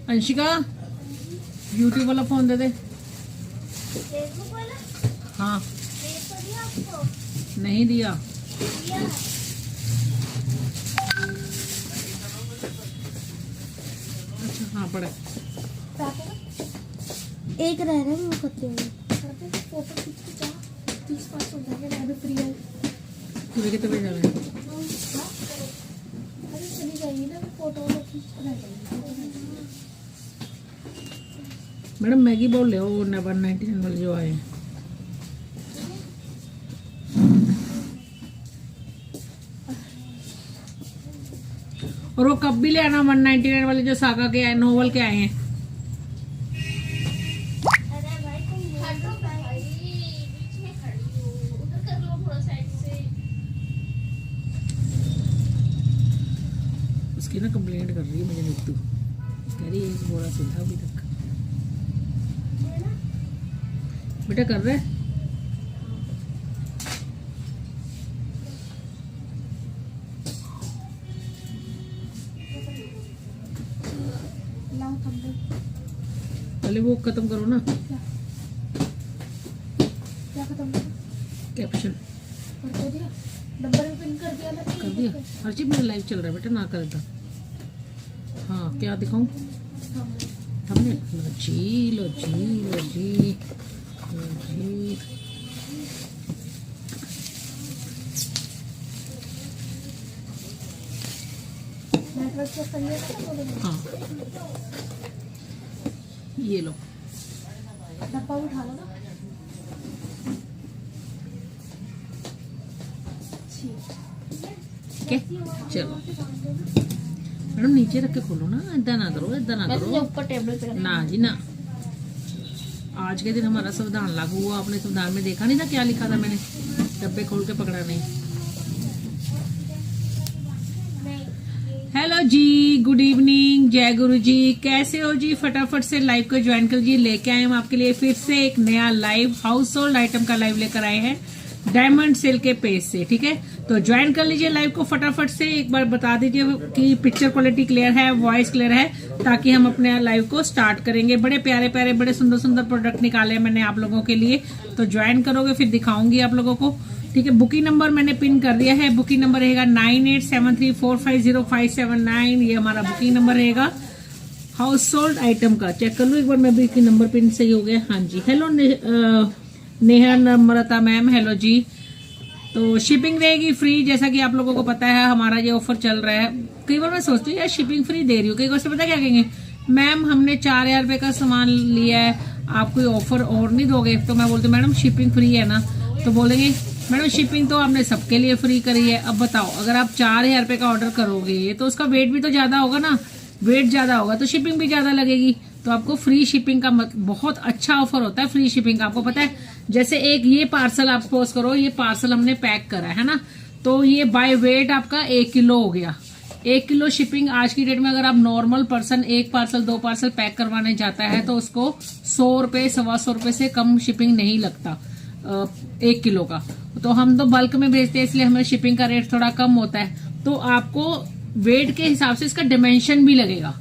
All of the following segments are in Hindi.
अंशिका यूट्यूब वाला फोन दे दे। फेसबुक वाला हाँ भेज तो दिया आपको? नहीं दिया। दिया। अच्छा हाँ पड़े। एक रह रहा है वो करते हुए फोटो खींच के जा 30 हो जाएंगे मैं भी फ्री है। तुझे कितने बजे जाना है? अरे चली जाएगी ना फोटो खींच के रह जाएगी। मैडम मैगी बोल ले वो 199 वाले जो आए हैं। और वो कब भी ले आना 199 वाले जो सागा के आए नोवल के आए हैं। अरे भाई तुम हटो भाई बीच में खड़ी हो उधर कर लो थोड़ा साइड से। उसकी ना कंप्लेंट कर रही है मुझे नीतू, कह रही है एक बोरा सुधा अभी तक। बेटा कर रहे लाओ थम दे। पहले वो खत्म करो ना क्या खत्म कर कैप्शन तो दिया नंबर भी पिन कर दिया ना। कर दिया। हर चीज मेरा लाइव चल रहा है बेटा ना कर देता। हाँ क्या दिखाऊं हमने लो जी लो जी लो जी लो जी। नेटवर्क चेक कर लिया था बोलो। हाँ ये लो डब्बा उठा लो ना। ठीक है चलो मैडम नीचे रख के खोलो ना, इतना ना करो इतना ना मैं करो। ऊपर टेबल पे ना जी ना। आज के दिन हमारा संविधान लागू हुआ, आपने संविधान में देखा नहीं था क्या लिखा था मैंने? डब्बे खोल के पकड़ा नहीं। हेलो जी गुड इवनिंग जय गुरु जी, कैसे हो जी? फटाफट से लाइव को ज्वाइन कर जी। लेके आए हम आपके लिए फिर से एक नया लाइव हाउस होल्ड आइटम का लाइव लेकर आए हैं डायमंड सेल के पेज से। ठीक है तो ज्वाइन कर लीजिए लाइव को फटाफट से। एक बार बता दीजिए कि पिक्चर क्वालिटी क्लियर है, वॉइस क्लियर है, ताकि हम अपने लाइव को स्टार्ट करेंगे। बड़े प्यारे प्यारे बड़े सुंदर सुंदर प्रोडक्ट निकाले हैं मैंने आप लोगों के लिए, तो ज्वाइन करोगे फिर दिखाऊंगी आप लोगों को। ठीक है बुकिंग नंबर मैंने पिन कर दिया है। बुकिंग नंबर रहेगा 9873450579। ये हमारा बुकिंग नंबर रहेगा हाउस होल्ड आइटम का। चेक कर लो एक बार मैं बुकिंग नंबर पिन सही हो गया। हाँ जी हेलो नेहा नम्रता मैम हेलो जी। तो शिपिंग रहेगी फ्री, जैसा कि आप लोगों को पता है हमारा ये ऑफर चल रहा है। कई बार मैं सोचती हूँ यार शिपिंग फ्री दे रही हूँ, कई बार से पता क्या कहेंगे मैम हमने 4000 रुपए का सामान लिया है आप कोई ऑफर और नहीं दोगे? तो मैं बोलती हूँ मैडम शिपिंग फ्री है ना, तो बोलेंगे मैडम शिपिंग तो आपने सबके लिए फ्री करी है। अब बताओ अगर आप 4000 रुपए का ऑर्डर करोगे तो उसका वेट भी तो ज्यादा होगा ना, वेट ज्यादा होगा तो शिपिंग भी ज्यादा लगेगी। तो आपको फ्री शिपिंग का बहुत अच्छा ऑफर होता है फ्री शिपिंग का। आपको पता है जैसे एक ये पार्सल आप सपोज करो ये पार्सल हमने पैक करा है ना, तो ये बाय वेट आपका 1 किलो हो गया। 1 किलो शिपिंग आज की डेट में अगर आप नॉर्मल पर्सन एक पार्सल 2 पार्सल पैक करवाने जाता है तो उसको 100 रुपए 125 रुपए से कम शिपिंग नहीं लगता 1 किलो का। तो हम तो बल्क में भेजते हैं इसलिए हमें शिपिंग का रेट थोड़ा कम होता है। तो आपको वेट के हिसाब से इसका डिमेंशन भी लगेगा,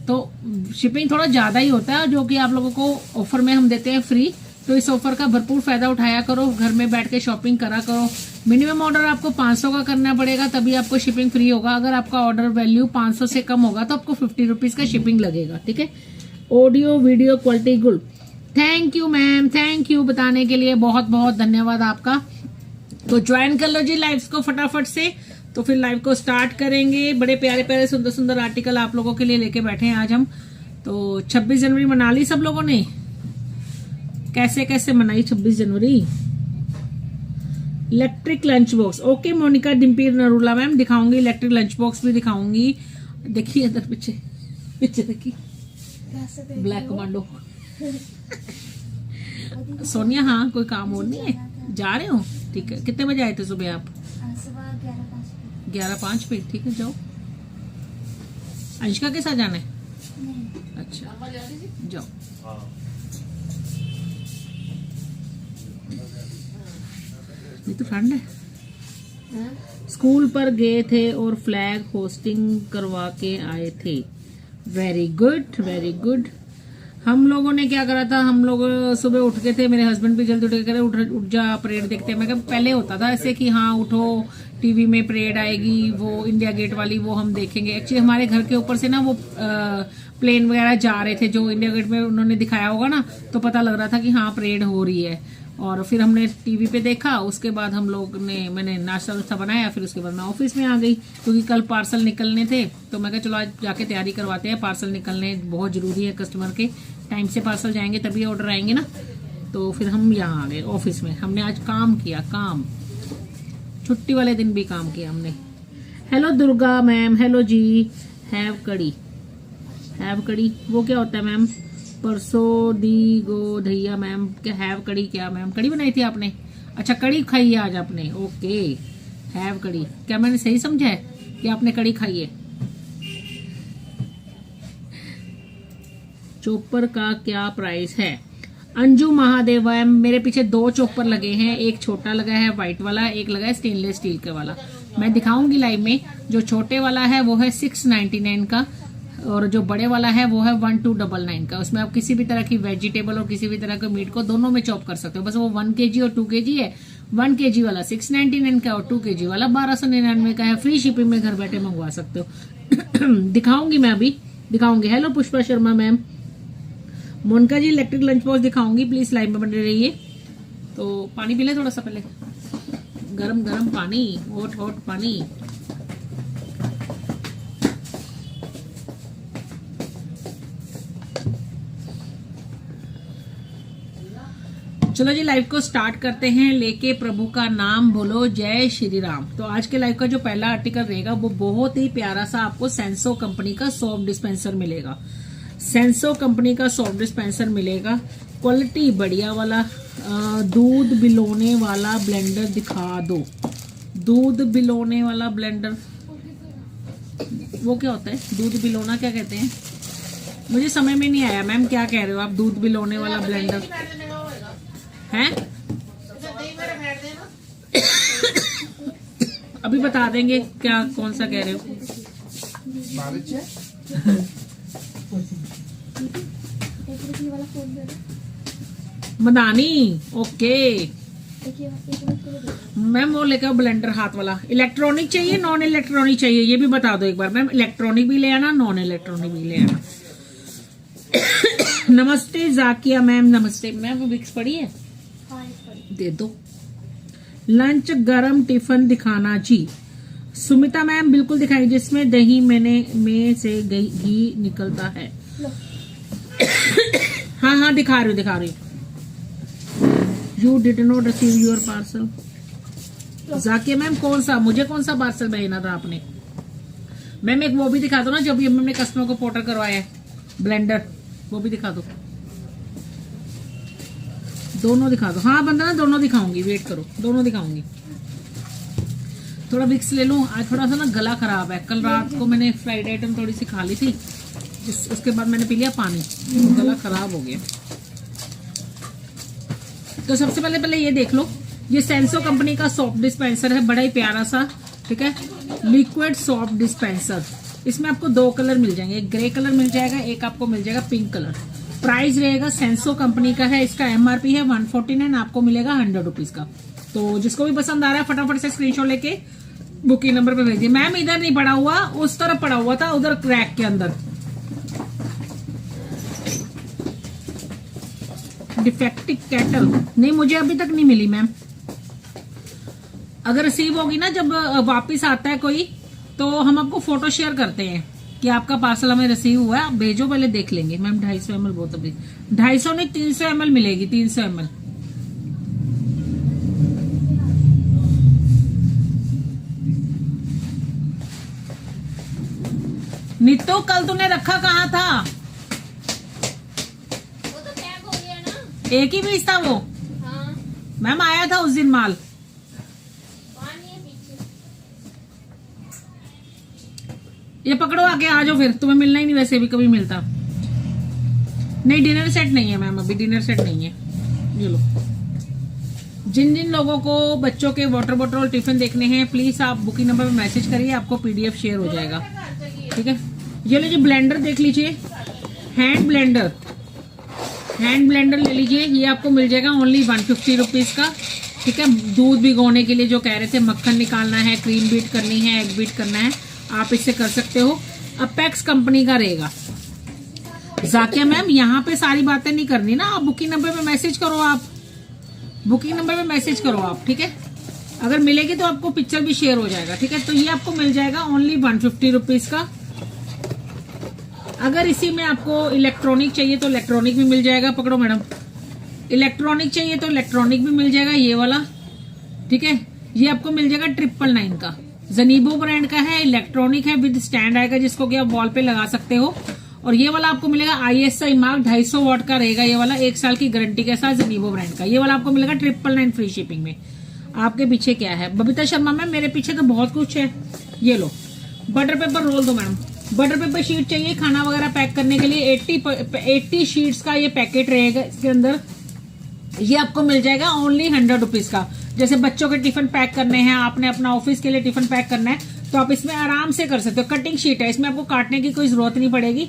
तो शिपिंग थोड़ा ज्यादा ही होता है जो कि आप लोगों को ऑफर में हम देते हैं फ्री। तो इस ऑफर का भरपूर फायदा उठाया करो, घर में बैठ के शॉपिंग करा करो। मिनिमम ऑर्डर आपको 500 का करना पड़ेगा तभी आपको शिपिंग फ्री होगा। अगर आपका ऑर्डर वैल्यू 500 से कम होगा तो आपको 50 रुपीज का शिपिंग लगेगा। ठीक है audio video quality good. Thank you ma'am, thank you बताने के लिए, बहुत बहुत धन्यवाद आपका। तो ज्वाइन कर लो जी लाइव्स को फटाफट से, तो फिर लाइव को स्टार्ट करेंगे। बड़े प्यारे प्यारे सुंदर सुंदर आर्टिकल आप लोगों के लिए लेके बैठे हैं आज हम। तो 26 जनवरी मना ली सब लोगों ने? कैसे कैसे मनाई 26 जनवरी? Electric lunch box okay Monika Dimpy Narula ma'am दिखाऊंगी, इलेक्ट्रिक लंच बॉक्स भी दिखाऊंगी। देखिए इधर पीछे पीछे देखिए ब्लैक कमांडो सोनिया हाँ कोई काम और नहीं है, जा रहे हो? ठीक है कितने बजे आए थे सुबह आप? सुबह 11:05 पे। ठीक है जाओ। अंशिका के साथ जाना है? नहीं। अच्छा जाओ। ये तो ठंड है। स्कूल पर गए थे और फ्लैग होस्टिंग करवा के आए थे। Very good very good. हम लोगों ने क्या करा था, हम लोग सुबह उठ के थे, मेरे हस्बैंड भी जल्दी उठ के करे उठ जा परेड देखते हैं। मैं कहा पहले होता था ऐसे कि हाँ उठो टीवी में परेड आएगी, वो इंडिया गेट वाली वो हम देखेंगे। एक्चुअली हमारे घर के ऊपर से ना वो प्लेन वगैरह जा रहे थे, जो इंडिया गेट में उन्होंने दिखाया होगा ना, तो पता लग रहा था कि हाँ परेड हो रही है। और फिर हमने टीवी पे देखा, उसके बाद हम लोग ने मैंने नाश्ता वास्ता बनाया, फिर उसके बाद मैं ऑफिस में आ गई क्योंकि कल पार्सल निकलने थे। तो मैं कहा चलो आज जाके तैयारी करवाते हैं, पार्सल निकलने बहुत जरूरी है, कस्टमर के टाइम से पार्सल जाएंगे तभी ऑर्डर आएंगे ना। तो फिर हम यहाँ आ गए ऑफिस में। हमने आज काम किया, काम, छुट्टी वाले दिन भी काम किया हमने। Hello Durga ma'am, hello ji. Have कड़ी, हैव कड़ी वो क्या होता है मैम? परसों दी गो धैया मैम, क्या हैव कड़ी? क्या मैम कड़ी बनाई थी आपने? अच्छा कड़ी खाई है आज आपने, ओके। हैव कड़ी, क्या मैंने सही समझा है कि आपने कड़ी खाई है? चोपर का क्या प्राइस है? अंजू महादेव मैम, मेरे पीछे 2 चोपर लगे हैं, एक छोटा लगा है व्हाइट वाला, एक लगा है स्टेनलेस स्टील के वाला। मैं दिखाऊंगी लाइव में। जो छोटे वाला है वो है 699 का, और जो बड़े वाला है वो है 1299 का। उसमें आप किसी भी तरह की वेजिटेबल और किसी भी तरह के मीट को दोनों में चॉप कर सकते हो। बस वो 1 kg और 2 kg है। 1 kg वाला 699 का और 2 kg वाला 1299 का है। फ्री शिपिंग में घर बैठे मंगवा सकते हो। दिखाऊंगी मैं, अभी दिखाऊंगी। Hello Pushpa Sharma ma'am. Monika ji electric lunch box दिखाऊंगी, प्लीज लाइन में बने रहिए। तो पानी पी ले थोड़ा सा पहले, गरम गरम पानी, हॉट हॉट पानी। चलो जी लाइव को स्टार्ट करते हैं। लेके प्रभु का नाम बोलो, जय श्री राम। तो आज के लाइव का जो पहला आर्टिकल रहेगा वो बहुत ही प्यारा सा आपको सेंसो कंपनी का सोप डिस्पेंसर मिलेगा। सेंसो कंपनी का सोप डिस्पेंसर मिलेगा, क्वालिटी बढ़िया वाला। दूध बिलोने वाला ब्लेंडर दिखा दो। दूध बिलोने वाला ब्लेंडर वो क्या होता है? दूध बिलोना क्या कहते हैं? मुझे समझ में नहीं आया मैम, क्या कह रहे हो आप? दूध बिलोने वाला ब्लेंडर है? अभी बता देंगे क्या, कौन सा कह रहे हो? मदानी, ओके मैम। वो लेकर ब्लेंडर हाथ वाला। इलेक्ट्रॉनिक चाहिए, नॉन इलेक्ट्रॉनिक चाहिए, ये भी बता दो एक बार मैम। इलेक्ट्रॉनिक भी ले आना, नॉन इलेक्ट्रॉनिक भी ले आना। नमस्ते जाकिया मैम, नमस्ते मैम। वो विक्स पड़ी है? दे दो। लंच गरम टिफिन दिखाना जी। सुमिता मैम बिल्कुल दिखाई, जिसमें दही में से घी निकलता है। हाँ हाँ दिखा रही हूँ। You did not receive your parcel. Zakia ma'am कौन सा, मुझे कौन सा पार्सल भेजना था आपने? मैम एक वो भी दिखा दो ना, जब हमने कस्टमर को पोर्टर करवाया है ब्लेंडर, वो भी दिखा दो। दोनों दिखा दो। हाँ बंदा ना, दोनों दिखाऊंगी, वेट करो, दोनों दिखाऊंगी। थोड़ा विक्स ले लूं, आज थोड़ा सा ना गला खराब है। कल रात को मैंने फ्राइड आइटम थोड़ी सी खा ली थी, उसके बाद मैंने पी लिया पानी, तो गला खराब हो गया। तो सबसे पहले ये देख लो, ये सेंसो कंपनी का सोप डिस्पेंसर है, बड़ा ही प्यारा सा, ठीक है। Liquid soap dispenser. इसमें आपको 2 कलर मिल जाएंगे, एक ग्रे कलर मिल जाएगा, एक आपको मिल जाएगा पिंक कलर। प्राइस रहेगा, सेंसो कंपनी का है, इसका एमआरपी है 149, आपको मिलेगा 100 रुपीज का। तो जिसको भी पसंद आ रहा है फटाफट से स्क्रीनशॉट लेके बुकिंग नंबर पे भेजिए। मैम इधर नहीं पड़ा हुआ, उस तरफ पड़ा हुआ था, उधर क्रैक के अंदर। डिफेक्टिव कैटल नहीं, मुझे अभी तक नहीं मिली मैम। अगर रिसीव होगी ना, जब वापिस आता है कोई, तो हम आपको फोटो शेयर करते हैं कि आपका पार्सल हमें रिसीव हुआ है, आप भेजो, पहले देख लेंगे। मैम 250 ml बहुत, अभी 250 नहीं 300 ml मिलेगी, 300 ml। नीतू कल तूने रखा कहाँ था? वो तो पैक हो गया ना। एक ही पीस था वो? हाँ। मैम आया था उस दिन माल। पानी है पीछे। ये पकड़ो, आके आ जाओ, फिर तुम्हें मिलना ही नहीं, वैसे भी कभी मिलता नहीं। डिनर सेट नहीं है मैम, अभी डिनर सेट नहीं है। ये लो। जिन जिन लोगों को बच्चों के वाटर बॉटल और टिफिन देखने हैं, प्लीज आप बुकिंग नंबर पे मैसेज करिए, आपको पीडीएफ शेयर हो जाएगा, ठीक है। ये लीजिए ब्लेंडर देख लीजिए, हैंड ब्लेंडर ले लीजिए। ये आपको मिल जाएगा ओनली 150 रुपीज का, ठीक है। दूध भिगोने के लिए जो कह रहे थे, मक्खन निकालना है, क्रीम बीट करनी है, एग बीट करना है, आप इससे कर सकते हो। अपेक्स कंपनी का रहेगा। जाकिया मैम यहाँ पे सारी बातें नहीं करनी ना, आप बुकिंग नंबर पे मैसेज करो, ठीक है। अगर मिलेगी तो आपको पिक्चर भी शेयर हो जाएगा, ठीक है। तो ये आपको मिल जाएगा ओनली 150 रुपीज का। अगर इसी में आपको इलेक्ट्रॉनिक चाहिए तो इलेक्ट्रॉनिक भी मिल जाएगा। पकड़ो मैडम, इलेक्ट्रॉनिक चाहिए तो इलेक्ट्रॉनिक भी मिल जाएगा, ये वाला, ठीक है। ये आपको मिल जाएगा 999 का, जनीबो ब्रांड का है, इलेक्ट्रॉनिक है, विद स्टैंड आएगा जिसको कि आप वॉल पे लगा सकते हो। और ये वाला आपको मिलेगा ISI मार्क 250 वाट का रहेगा, ये वाला 1 साल की गारंटी के साथ, जनीबो ब्रांड का। ये वाला आपको मिलेगा 999 फ्री शिपिंग में। आपके पीछे क्या है बबीता शर्मा मैम? मेरे पीछे तो बहुत कुछ है। ये लो बटर पेपर रोल दो मैडम। बटर पेपर शीट चाहिए खाना वगैरह पैक करने के लिए, 80 शीट्स का ये पैकेट रहेगा इसके अंदर। ये आपको मिल जाएगा ओनली 100 रुपीज का। जैसे बच्चों के टिफिन पैक करने हैं, आपने अपना ऑफिस के लिए टिफिन पैक करना है, तो आप इसमें आराम से कर सकते हो। कटिंग शीट है, इसमें आपको काटने की कोई जरूरत नहीं पड़ेगी।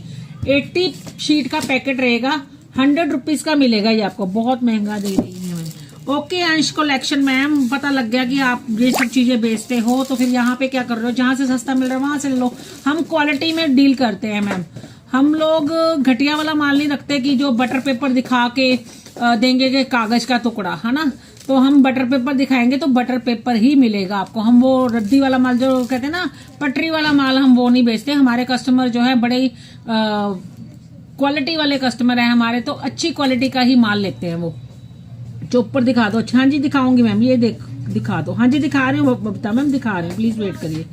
80 शीट का पैकेट रहेगा, 100 रुपीज का मिलेगा। ये आपको बहुत महंगा दे रही है मैम। ओके अंश कलेक्शन मैम, पता लग गया कि आप ये सब चीजें बेचते हो, तो फिर यहाँ पे क्या कर रहे हो? जहां से सस्ता मिल रहा है वहां से ले लो। हम क्वालिटी में डील करते हैं मैम, हम लोग घटिया वाला माल नहीं रखते कि जो बटर पेपर दिखा के देंगे कि कागज का टुकड़ा, है ना। तो हम बटर पेपर दिखाएंगे तो बटर पेपर ही मिलेगा आपको। हम वो रद्दी वाला माल जो कहते हैं ना, पटरी वाला माल, हम वो नहीं बेचते। हमारे कस्टमर जो है बड़े क्वालिटी वाले कस्टमर है हमारे, तो अच्छी क्वालिटी का ही माल लेते हैं वो। जो ऊपर दिखा दो। हाँ जी दिखाऊंगी मैम, ये दिखा दो। हाँ जी दिखा रही हूँ बबीता मैम, दिखा रही हूँ, प्लीज वेट करिए।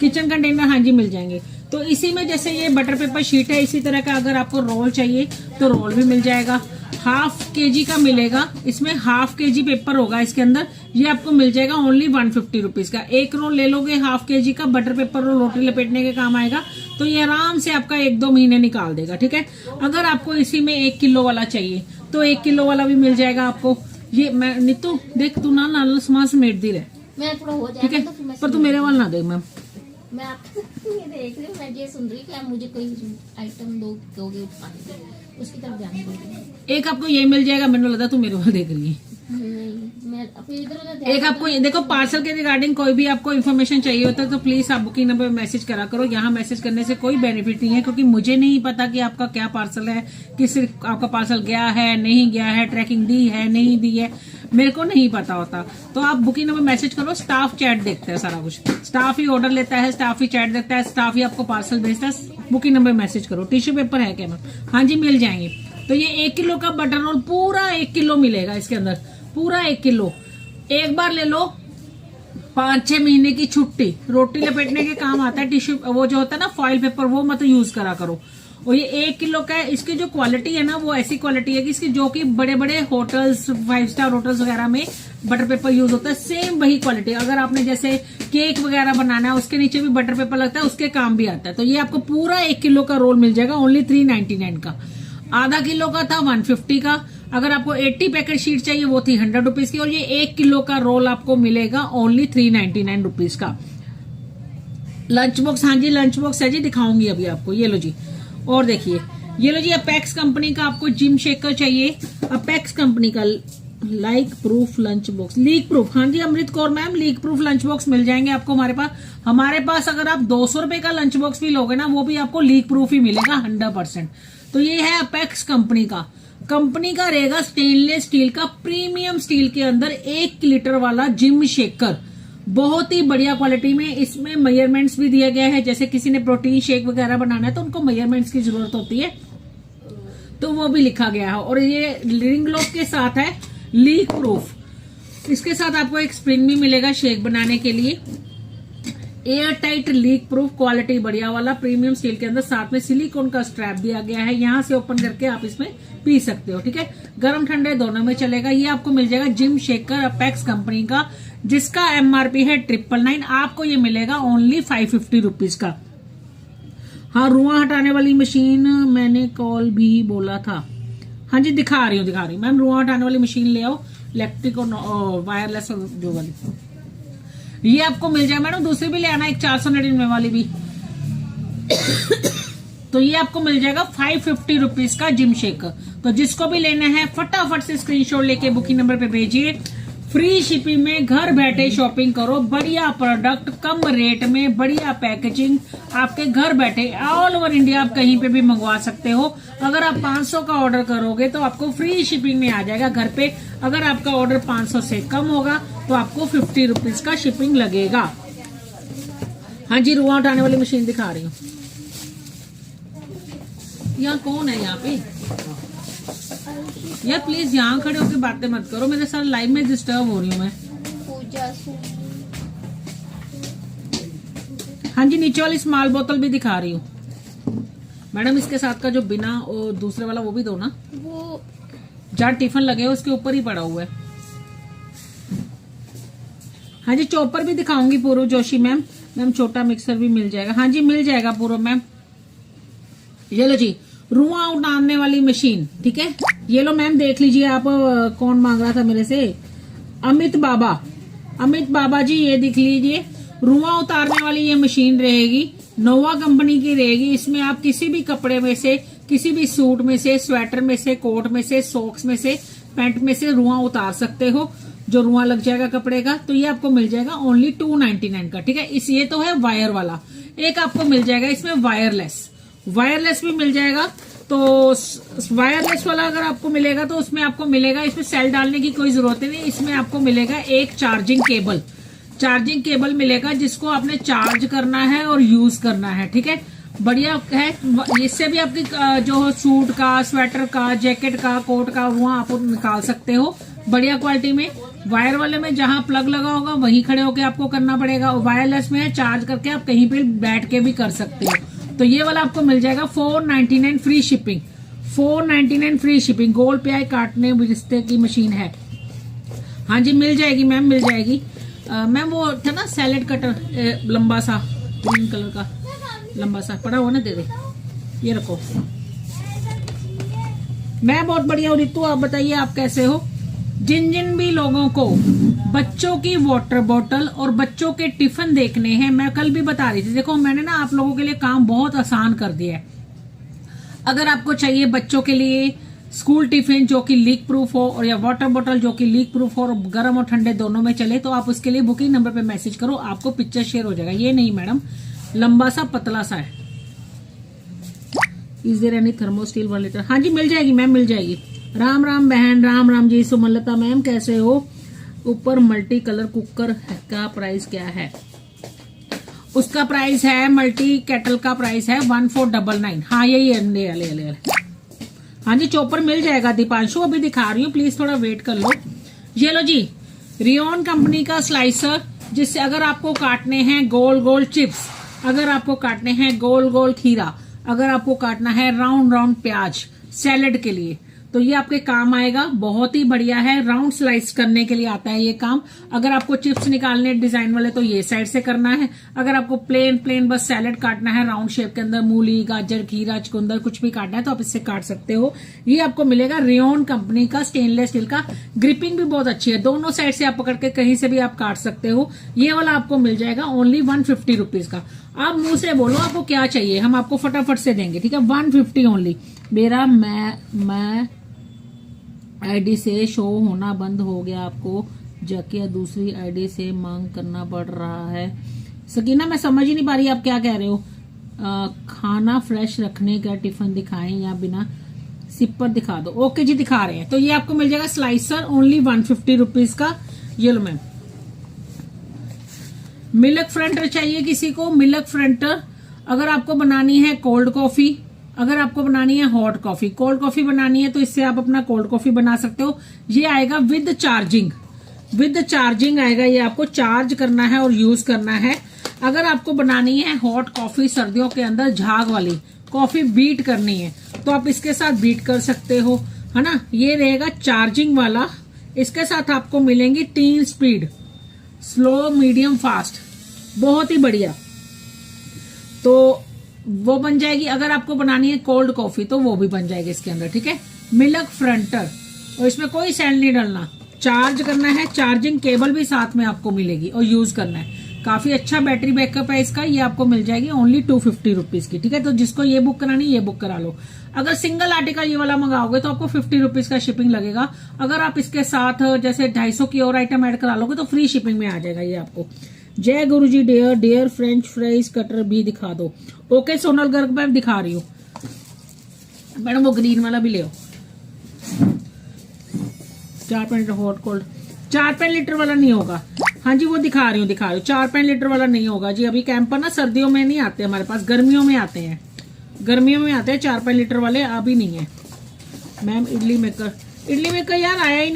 किचन कंटेनर हाँ जी मिल जाएंगे। तो इसी में जैसे ये बटर पेपर शीट है, इसी तरह का अगर आपको रोल चाहिए तो रोल भी मिल जाएगा। ½ kg का मिलेगा, इसमें ½ kg पेपर होगा इसके अंदर। ये आपको मिल जाएगा ओनली 150 रुपीज का। एक रोल ले लोगे ½ kg का बटर पेपर रोल, रोटी लपेटने के काम आएगा, तो ये आराम से आपका 1-2 महीने निकाल देगा, ठीक है। अगर आपको इसी में 1 किलो वाला चाहिए तो 1 किलो वाला भी मिल जाएगा आपको। ये मैं नीतू देख, तू ना सामान समेट दी रहे, मैं थोड़ा हो जाएगा, ठीक है, तो फिर मैं पर तू मेरे वाल ना दे मैम। मैं आपको ये देख रही हूँ, मैं ये सुन रही कि आप मुझे कोई आइटम दोगे उठाने के, उसकी तरफ ध्यान दोगे। एक आपको ये मिल जाएगा, मैंने लगा तू मेरे वाल देख रही है। नहीं, मैं अपने इधर उधर एक आपको देखो, पार्सल के रिगार्डिंग कोई भी आपको इन्फॉर्मेशन चाहिए होता है तो प्लीज आप बुकिंग नंबर पे मैसेज करा करो। यहाँ मैसेज करने से कोई बेनिफिट नहीं है, क्योंकि मुझे नहीं पता कि आपका क्या पार्सल है, किस आपका पार्सल गया है नहीं गया है, ट्रैकिंग दी है नहीं दी है, मेरे को नहीं पता होता। तो आप बुकिंग नंबर मैसेज करो, स्टाफ चैट देखता है सारा कुछ, स्टाफ ही ऑर्डर लेता है, स्टाफ ही चैट देखता है, स्टाफ ही आपको पार्सल भेजता है। बुकिंग नंबर मैसेज करो। टिश्यू पेपर है क्या मैम? हाँ जी मिल जाएंगे। तो ये 1 किलो का बटर रोल, पूरा 1 किलो मिलेगा इसके अंदर, पूरा 1 किलो। एक बार ले लो, 5-6 महीने की छुट्टी। रोटी लपेटने के काम आता है टिश्यू, वो जो होता है ना फॉइल पेपर, वो मत यूज करा करो। और ये 1 किलो का है। इसकी जो क्वालिटी है ना, वो ऐसी क्वालिटी है कि इसकी जो कि बड़े बड़े होटल्स, 5 स्टार होटल्स वगैरह में बटर पेपर यूज होता है, सेम वही क्वालिटी। अगर आपने जैसे केक वगैरह बनाना है, उसके नीचे भी बटर पेपर लगता है, उसके काम भी आता है। तो ये आपको पूरा 1 किलो का रोल मिल जाएगा ओनली 399 का। आधा किलो का था 150 का। अगर आपको 80 पैकेट शीट चाहिए वो थी 100 रुपीज की। और ये 1 किलो का रोल आपको मिलेगा ओनली 399 रुपीज का। लंच बॉक्स, हाँ जी लंच बॉक्स है जी, दिखाऊंगी अभी आपको। ये लो जी, और देखिए ये लो जी, अपेक्स कंपनी का आपको जिम शेकर चाहिए, अपेक्स कंपनी का like proof lunch box, leak proof. हाँ जी Amrit Kaur ma'am, leak proof lunch box मिल जाएंगे आपको हमारे पास। अगर आप 200 रुपए का लंच बॉक्स भी लोगे ना, वो भी आपको लीक प्रूफ ही मिलेगा 100%। तो ये है अपेक्स कंपनी का रहेगा स्टेनलेस स्टील का, प्रीमियम स्टील के अंदर 1 लीटर वाला जिम शेकर, बहुत ही बढ़िया क्वालिटी में। इसमें मेजरमेंट्स भी दिया गया है, जैसे किसी ने प्रोटीन शेक वगैरह बनाना है तो उनको मेजरमेंट्स की जरूरत होती है, तो वो भी लिखा गया है। और ये रिंग लॉक के साथ है, लीक प्रूफ। इसके साथ आपको एक स्प्रिंग भी मिलेगा शेक बनाने के लिए। Air tight leak proof, quality बढ़िया वाला, प्रीमियम स्टील के अंदर। साथ में सिलिकॉन का स्ट्रैप दिया गया है, यहां से ओपन करके आप इसमें पी सकते हो, ठीक है। गर्म ठंडे दोनों में चलेगा। ये आपको मिल जाएगा जिम शेकर अपेक्स कंपनी का, जिसका MRP है 999। आपको ये मिलेगा ओनली 550 रुपीज का। हाँ रुआ हटाने वाली मशीन मैंने कॉल भी बोला था। हाँ जी दिखा रही हूँ मैम, रुआ हटाने वाली मशीन ले आओ, इलेक्ट्रिक और वायरलेस जो वाली, ये आपको मिल जाए मैडम। दूसरी भी ले आना, एक 499 वाली भी। तो ये आपको मिल जाएगा 550 रुपीज का जिम शेकर। तो जिसको भी लेना है फटाफट से स्क्रीनशॉट लेके बुकिंग नंबर पे भेजिए। फ्री शिपिंग में घर बैठे शॉपिंग करो, बढ़िया प्रोडक्ट कम रेट में, बढ़िया पैकेजिंग, आपके घर बैठे ऑल ओवर इंडिया आप कहीं पे भी मंगवा सकते हो। अगर आप 500 का ऑर्डर करोगे तो आपको फ्री शिपिंग में आ जाएगा घर पे। अगर आपका ऑर्डर 500 से कम होगा तो आपको 50 रुपीज का शिपिंग लगेगा। हाँ जी, रुआ उठाने वाली मशीन दिखा रही हूँ। यहाँ कौन है यहाँ पे यार? प्लीज यहाँ खड़े होकर बातें मत करो, मेरे साथ लाइव में डिस्टर्ब हो रही हूँ मैं। हाँ जी, नीचे वाली स्मॉल बोतल भी दिखा रही हूँ मैडम। इसके साथ का जो बिना और दूसरे वाला वो भी दो ना, वो जहाँ टिफिन लगे हो उसके ऊपर ही पड़ा हुआ है। हाँ जी, चॉपर भी दिखाऊंगी पूर्व जोशी मैम। मैम छोटा मिक्सर भी मिल जाएगा। हाँ जी मिल जाएगा पूर्व मैम। ये लो जी, रुआ उतारने वाली मशीन, ठीक है। ये लो मैम, देख लीजिए आप। कौन मांग रहा था मेरे से? अमित बाबा। अमित बाबा जी, ये देख लीजिए, रुआ उतारने वाली ये मशीन रहेगी, नोवा कंपनी की रहेगी। इसमें आप किसी भी कपड़े में से, किसी भी सूट में से, स्वेटर में से, कोट में से, सॉक्स में से, पैंट में से रुआ उतार सकते हो। जो रुआ लग जाएगा कपड़े का, तो ये आपको मिल जाएगा ओनली 299 का, ठीक है। इस ये तो है वायर वाला। एक आपको मिल जाएगा इसमें वायरलेस भी मिल जाएगा। तो वायरलेस वाला अगर आपको मिलेगा तो उसमें आपको मिलेगा, इसमें सेल डालने की कोई जरूरत नहीं। इसमें आपको मिलेगा एक चार्जिंग केबल मिलेगा, जिसको आपने चार्ज करना है और यूज करना है, ठीक है। बढ़िया है। इससे भी आपकी जो सूट का, स्वेटर का, जैकेट का, कोट का, वहाँ आप निकाल सकते हो बढ़िया क्वालिटी में। वायर वाले में जहां प्लग लगा होगा वहीं खड़े होकर आपको करना पड़ेगा। वायरलेस में चार्ज करके आप कहीं पे बैठ के भी कर सकते हो। तो ये वाला आपको मिल जाएगा 499 फ्री शिपिंग। 499 free shipping. गोल प्याज काटने रिश्ते की मशीन है। हाँ जी मिल जाएगी मैम, मिल जाएगी। मैम वो था ना सैलेड कटर, लंबा सा ग्रीन कलर का लंबा सा पड़ा हुआ ना, दे दे, ये रखो। मैं बहुत बढ़िया हूँ रितु, आप बताइए आप कैसे हो? जिन भी लोगों को बच्चों की वाटर बोतल और बच्चों के टिफिन देखने हैं, मैं कल भी बता रही थी, देखो मैंने ना आप लोगों के लिए काम बहुत आसान कर दिया है। अगर आपको चाहिए बच्चों के लिए स्कूल टिफिन जो कि लीक प्रूफ हो, और या वाटर बोतल जो कि लीक प्रूफ हो और गर्म और ठंडे दोनों में चले, तो आप उसके लिए बुकिंग नंबर पे मैसेज करो, आपको पिक्चर शेयर हो जाएगा। ये नहीं मैडम, लंबा सा पतला सा है। Is there any thermosteel 1 litre? हाँ जी मिल जाएगी मैम, मिल जाएगी। राम राम बहन, राम राम जी। सुमलता मैम कैसे हो? ऊपर मल्टी कलर कुकर का प्राइस क्या है? उसका प्राइस है, मल्टी केटल का प्राइस है 1499। हाँ यही है, ले। हाँ जी चॉपर मिल जाएगा दीपांशु, अभी दिखा रही हूँ, प्लीज थोड़ा वेट कर लो। ये लो जी, रियोन कंपनी का स्लाइसर, जिससे अगर आपको काटने हैं गोल गोल चिप्स, अगर आपको काटने हैं गोल गोल खीरा, अगर आपको काटना है राउंड राउंड प्याज सैलेड के लिए, तो ये आपके काम आएगा। बहुत ही बढ़िया है, राउंड स्लाइस करने के लिए आता है ये काम। अगर आपको चिप्स निकालने डिजाइन वाले तो ये साइड से करना है। अगर आपको प्लेन बस सैलेड काटना है राउंड शेप के अंदर, मूली, गाजर, खीरा, चुकंदर कुछ भी काटना है तो आप इससे काट सकते हो। ये आपको मिलेगा रियोन कंपनी का स्टेनलेस स्टील का। ग्रिपिंग भी बहुत अच्छी है, दोनों साइड से आप पकड़ के कहीं से भी आप काट सकते हो। ये वाला आपको मिल जाएगा ओनली 150 रुपीज का। आप मुंह से बोलो आपको क्या चाहिए, हम आपको फटाफट से देंगे, ठीक है। 150 ओनली। मेरा मैं आईडी से शो होना बंद हो गया, आपको जाके दूसरी आईडी से मांग करना पड़ रहा है। सकीना मैं समझ ही नहीं पा रही आप क्या कह रहे हो। खाना फ्रेश रखने का टिफिन दिखाएं या बिना सिपर दिखा दो? ओके जी दिखा रहे हैं। तो ये आपको मिल जाएगा स्लाइसर ओनली 150 रुपीज का। ये लो मैम। मिल्क फ्रंटर चाहिए किसी को? मिल्क फ्रंटर अगर आपको बनानी है कोल्ड कॉफी, अगर आपको बनानी है हॉट कॉफी, कोल्ड कॉफी बनानी है तो इससे आप अपना कोल्ड कॉफी बना सकते हो। ये आएगा विद चार्जिंग आएगा, ये आपको चार्ज करना है और यूज करना है। अगर आपको बनानी है हॉट कॉफी सर्दियों के अंदर, झाग वाली कॉफी बीट करनी है, तो आप इसके साथ बीट कर सकते हो, है ना। ये रहेगा चार्जिंग वाला। इसके साथ आपको मिलेंगी 3 स्पीड, स्लो, मीडियम, फास्ट, बहुत ही बढ़िया। तो वो बन जाएगी। अगर आपको बनानी है कोल्ड कॉफी तो वो भी बन जाएगी इसके अंदर, ठीक है। मिल्क फ्रंटर, और इसमें कोई सेल नहीं डालना, चार्ज करना है, चार्जिंग केबल भी साथ में आपको मिलेगी और यूज करना है। काफी अच्छा बैटरी बैकअप है इसका। ये आपको मिल जाएगी ओनली 250 रुपीज की, ठीक है। तो जिसको ये बुक करानी ये बुक करा लो। अगर सिंगल आर्टिकल ये वाला मंगाओगे तो आपको 50 रुपीज का शिपिंग लगेगा। अगर आप इसके साथ जैसे 250 की और आइटम ऐड करा लोगे तो फ्री शिपिंग में आ जाएगा ये आपको। जय गुरुजी डेयर फ्रेंच फ्राइज कटर भी दिखा दो। ओके सोनल गर्ग मैम दिखा रही हूँ मैडम, वो ग्रीन वाला भी ले आओ। 4 लीटर हॉट कोल्ड, 4 लीटर वाला नहीं होगा। हाँ जी वो दिखा रही हूँ 4 लीटर वाला नहीं होगा जी। अभी कैंपर ना सर्दियों में नहीं आते हमारे पास, गर्मियों में आते हैं। 4 लीटर वाले अभी नहीं है मैम। इडली मेकर यार आया ही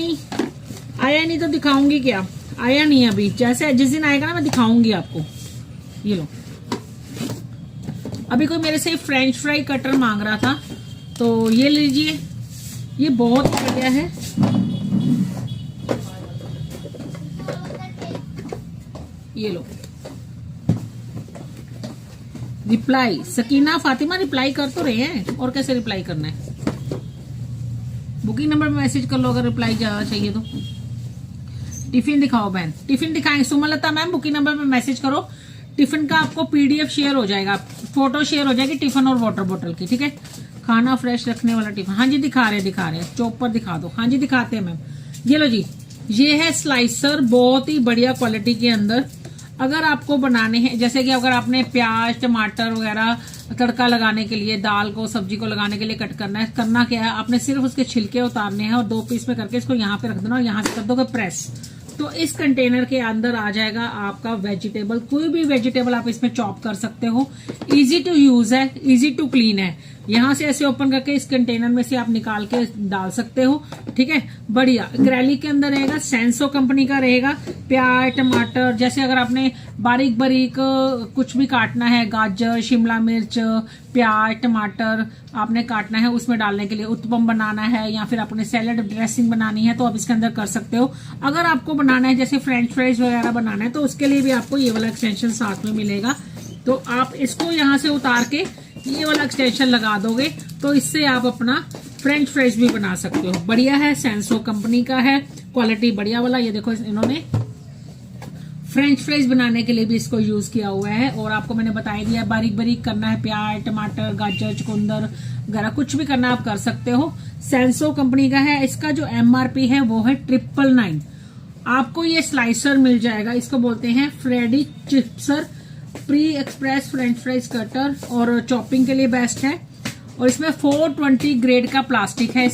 नहीं तो दिखाऊंगी क्या, आया नहीं अभी। जैसे जिस दिन आएगा ना मैं दिखाऊंगी आपको। ये लो, अभी कोई मेरे से फ्रेंच फ्राई कटर मांग रहा था तो ये लीजिए, ये बहुत बढ़िया है। ये लो, रिप्लाई सकीना फातिमा रिप्लाई कर तो रहे हैं, और कैसे रिप्लाई करना है? बुकिंग नंबर में मैसेज कर लो अगर रिप्लाई चाहिए तो। टिफिन दिखाओ बहन, टिफिन दिखाएंगे। सुमलता मैम बुकिंग नंबर में मैसेज करो, टिफिन का आपको पीडीएफ शेयर हो जाएगा, फोटो शेयर हो जाएगी टिफिन और वाटर बोतल की, ठीक है। खाना फ्रेश रखने वाला टिफिन, हाँ जी दिखा रहे हैं। चॉपर दिखा दो, हाँ जी दिखाते हैं मैम। ये लो जी, ये है स्लाइसर, बहुत ही बढ़िया क्वालिटी के अंदर। अगर आपको बनाने हैं जैसे कि अगर आपने प्याज टमाटर वगैरह तड़का लगाने के लिए, दाल को सब्जी को लगाने के लिए कट करना क्या है, आपने सिर्फ उसके छिलके उतारने हैं और 2 पीस में करके इसको यहाँ पे रख देना और यहाँ से कर दोगे प्रेस, तो इस कंटेनर के अंदर आ जाएगा आपका वेजिटेबल। कोई भी वेजिटेबल आप इसमें चॉप कर सकते हो। इजी टू यूज है, इजी टू क्लीन है। यहाँ से ऐसे ओपन करके इस कंटेनर में से आप निकाल के डाल सकते हो, ठीक है। बढ़िया एक्रेलिक के अंदर रहेगा, सेंसो कंपनी का रहेगा। प्याज टमाटर जैसे अगर आपने बारीक बारीक कुछ भी काटना है, गाजर शिमला मिर्च प्याज टमाटर आपने काटना है उसमें डालने के लिए, उत्पम बनाना है या फिर अपने सैलेड ड्रेसिंग बनानी है तो आप इसके अंदर कर सकते हो। अगर आपको बनाना है जैसे फ्रेंच फ्राइज वगैरह बनाना है तो उसके लिए भी आपको ये वाला एक्सटेंशन साथ में मिलेगा। तो आप इसको यहाँ से उतार के ये वाला एक्सटेंशन लगा दोगे तो इससे आप अपना फ्रेंच फ्राइज भी बना सकते हो। बढ़िया है, सेंसो कंपनी का है, क्वालिटी बढ़िया वाला। ये देखो इन्होंने फ्रेंच फ्राइज बनाने के लिए भी इसको यूज किया हुआ है। और आपको मैंने बताया दिया बारीक बारीक करना है, प्याज टमाटर गाजर चुकंदर वगैरह कुछ भी करना आप कर सकते हो। सेंसो कंपनी का है। इसका जो एमआरपी है वो है 999। आपको ये स्लाइसर मिल जाएगा, इसको बोलते हैं Freddy chipser pre express French fries cutter, और चॉपिंग के लिए बेस्ट है। और इसमें 420 ग्रेड का प्लास्टिक है।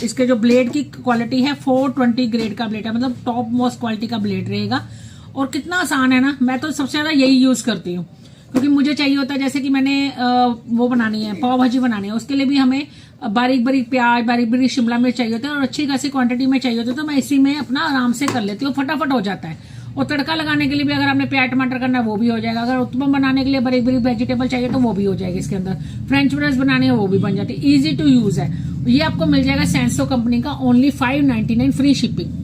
इसके जो ब्लेड की क्वालिटी है 420 ग्रेड का ब्लेड है, मतलब टॉप मोस्ट क्वालिटी का ब्लेड रहेगा। और कितना आसान है ना, मैं तो सबसे ज्यादा यही यूज करती हूँ क्योंकि मुझे चाहिए होता है जैसे कि मैंने वो बनानी है पाव भाजी बनानी है, उसके लिए भी हमें बारीक बारीक प्याज बारीक बारीक शिमला मिर्च चाहिए होता है और अच्छी खासी क्वांटिटी में चाहिए होता है, तो मैं इसी में अपना आराम से कर लेती हूँ, फटाफट हो जाता है। और तड़का लगाने के लिए भी अगर आपने प्याज टमाटर करना है वो भी हो जाएगा। अगर उत्पम बनाने के लिए बारीक बारीक वेजिटेबल चाहिए तो वो भी हो जाएगी इसके अंदर। फ्रेंच फ्राइज बनाने है वो भी बन जाती है, इजी टू यूज है। ये आपको मिल जाएगा सेंसो कंपनी का only 599 free shipping.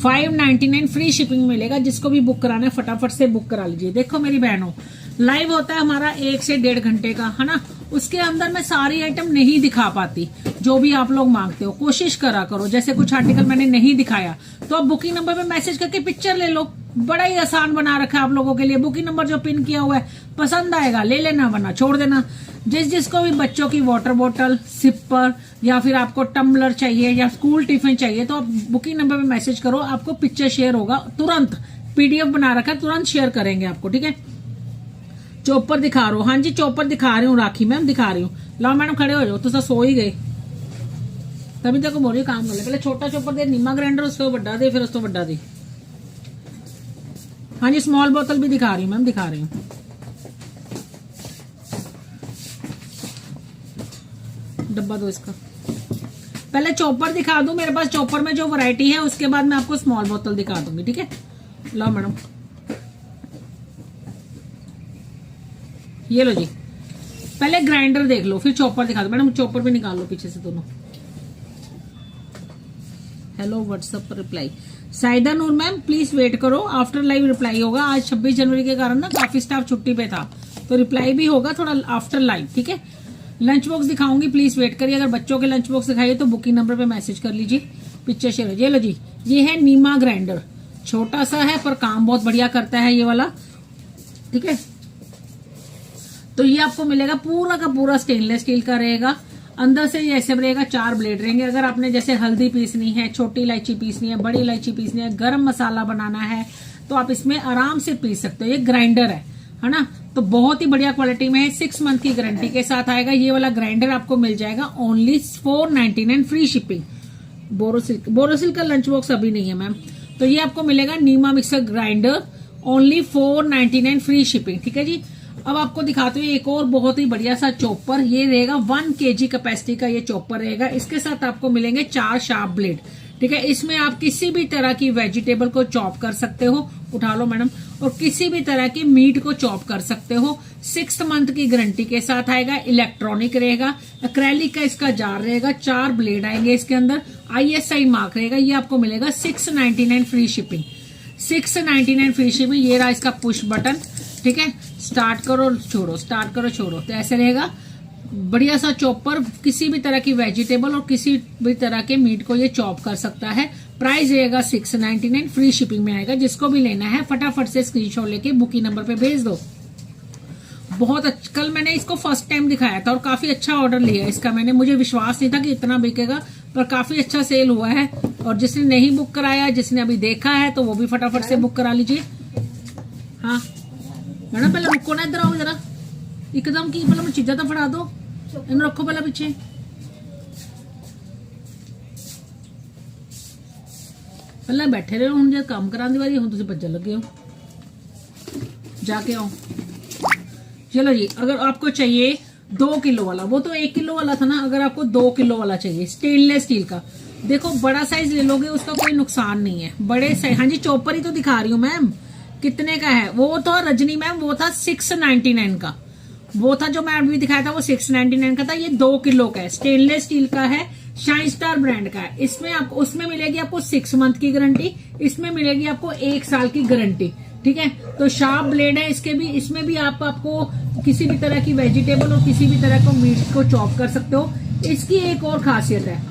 599 free shipping मिलेगा। जिसको भी बुक कराना है फटाफट से बुक करा लीजिए। देखो मेरी बहनों, लाइव होता है हमारा 1 से 1.5 घंटे का, है ना। उसके अंदर मैं सारी आइटम नहीं दिखा पाती जो भी आप लोग मांगते हो। कोशिश करा करो, जैसे कुछ आर्टिकल मैंने नहीं दिखाया तो आप बुकिंग नंबर पे मैसेज करके पिक्चर ले लो। बड़ा ही आसान बना रखा है आप लोगों के लिए। बुकिंग नंबर जो पिन किया हुआ है पसंद आएगा ले लेना, वरना छोड़ देना। जिसको भी बच्चों की वाटर बोतल सिपर या फिर आपको टम्बलर चाहिए या स्कूल टिफिन चाहिए तो आप बुकिंग नंबर पे मैसेज करो, आपको पिक्चर शेयर होगा तुरंत। पीडीएफ बना रखा है, तुरंत शेयर करेंगे आपको, ठीक है। चॉपर दिखा रहा हूँ, हाँ जी चॉपर दिखा रही हूँ, राखी मैम दिखा रही हूँ। लाओ मैडम खड़े हो जाओ, तो सो ही गए तभी तक बोल रही काम कर ले। पहले छोटा चॉपर दे, नीमा ग्राइंडर उसको बड़ा दे, फिर उसको बड़ा दे। हाँ जी स्मॉल बोतल भी दिखा रही हूँ मैम, दिखा रही हूँ। डब्बा दो इसका। पहले चॉपर दिखा दूं, मेरे पास चॉपर में जो वैरायटी है उसके बाद मैं आपको स्मॉल बोतल दिखा दूंगी, ठीक है। लो मैडम, ये लो जी। पहले ग्राइंडर देख लो फिर चॉपर दिखा दो। मैडम चॉपर भी निकाल लो पीछे से दोनों। हेलो व्हाट्सएप पर reply Saida Noor ma'am please wait करो, आफ्टर लाइव रिप्लाई होगा। आज 26 जनवरी के कारण ना काफी स्टाफ छुट्टी पे था तो रिप्लाई भी होगा थोड़ा आफ्टर लाइव, ठीक है। लंच बॉक्स दिखाऊंगी, प्लीज वेट करिए। अगर बच्चों के लंच बॉक्स दिखाइए तो बुकिंग नंबर पे मैसेज कर लीजिए, पिक्चर शेयर। ये लो जी, ये है नीमा ग्राइंडर। छोटा सा है पर काम बहुत बढ़िया करता है ये वाला, ठीक है। तो ये आपको मिलेगा पूरा का पूरा स्टेनलेस स्टील का रहेगा। अंदर से ये ऐसे रहेगा, 4 ब्लेड रहेंगे। अगर आपने जैसे हल्दी पीसनी है, छोटी इलायची पीसनी है, बड़ी इलायची पीसनी है, गरम मसाला बनाना है, तो आप इसमें आराम से पीस सकते हो। ये ग्राइंडर है ना, तो बहुत ही बढ़िया क्वालिटी में है। 6 मंथ की गारंटी के साथ आएगा। ये वाला ग्राइंडर आपको मिल जाएगा ओनली 499 फ्री शिपिंग। बोरोसिल का लंच बॉक्स अभी नहीं है मैम। तो ये आपको मिलेगा नीमा mixer grinder only 499 free shipping, ठीक है जी। अब आपको दिखाते हुए एक और बहुत ही बढ़िया सा चॉपर। ये रहेगा 1 kg कैपेसिटी का ये चॉपर रहेगा। इसके साथ आपको मिलेंगे 4 शार्प ब्लेड, ठीक है। इसमें आप किसी भी तरह की वेजिटेबल को चॉप कर सकते हो, उठा लो मैडम, और किसी भी तरह की मीट को चॉप कर सकते हो। 6 मंथ की गारंटी के साथ आएगा। इलेक्ट्रॉनिक रहेगा, एक्रेलिक का इसका जार रहेगा, 4 ब्लेड आएंगे इसके अंदर, ISI मार्क रहेगा। ये आपको मिलेगा 699 फ्री शिपिंग, 699 फ्री शिपिंग। ये रहा इसका पुश बटन, ठीक है। स्टार्ट करो छोड़ो, स्टार्ट करो छोड़ो, तो ऐसे रहेगा। बढ़िया सा चॉपर, किसी भी तरह की वेजिटेबल और किसी भी तरह के मीट को ये चॉप कर सकता है। प्राइस रहेगा 699, फ्री शिपिंग में आएगा। जिसको भी लेना है फटाफट से स्क्रीनशॉट लेके बुकिंग नंबर पे भेज दो। बहुत अच्छा, कल मैंने इसको फर्स्ट टाइम दिखाया था और काफी अच्छा ऑर्डर लिया इसका मैंने। मुझे विश्वास नहीं था कि इतना बिकेगा, पर काफी अच्छा सेल हुआ है। और जिसने नहीं बुक कराया, जिसने अभी देखा है, तो वो भी फटाफट से बुक करा लीजिए। हाँ मैडम पहले रुको ना, इधर आओ जरा, एकदम की मतलब चीजा तो फड़ा दो, इन रखो पहले पीछे। पहले बैठे रहो, हूं जब काम कराने वाली हूं तुम भज्जन लगे हो, जाके आओ। चलो जी, अगर आपको चाहिए 2 किलो वाला, वो तो 1 किलो वाला था ना, अगर आपको 2 किलो वाला चाहिए स्टेनलेस स्टील का, देखो बड़ा साइज ले लोगे उसका कोई नुकसान नहीं है। बड़े साइज, हाँ जी चॉपर ही तो दिखा रही हूँ मैम। कितने का है वो तो रजनी मैम, वो था 699 का। वो था जो मैं अभी दिखाया था वो 699 का था। ये 2 किलो का है, स्टेनलेस स्टील का है, शाइन स्टार ब्रांड का है। इसमें आपको, उसमें मिलेगी आपको 6 मंथ की गारंटी, इसमें मिलेगी आपको 1 साल की गारंटी, ठीक है। तो शार्प ब्लेड है इसके भी, इसमें भी आपको किसी भी तरह की वेजिटेबल और किसी भी तरह को मीट को चॉप कर सकते हो। इसकी एक और खासियत है,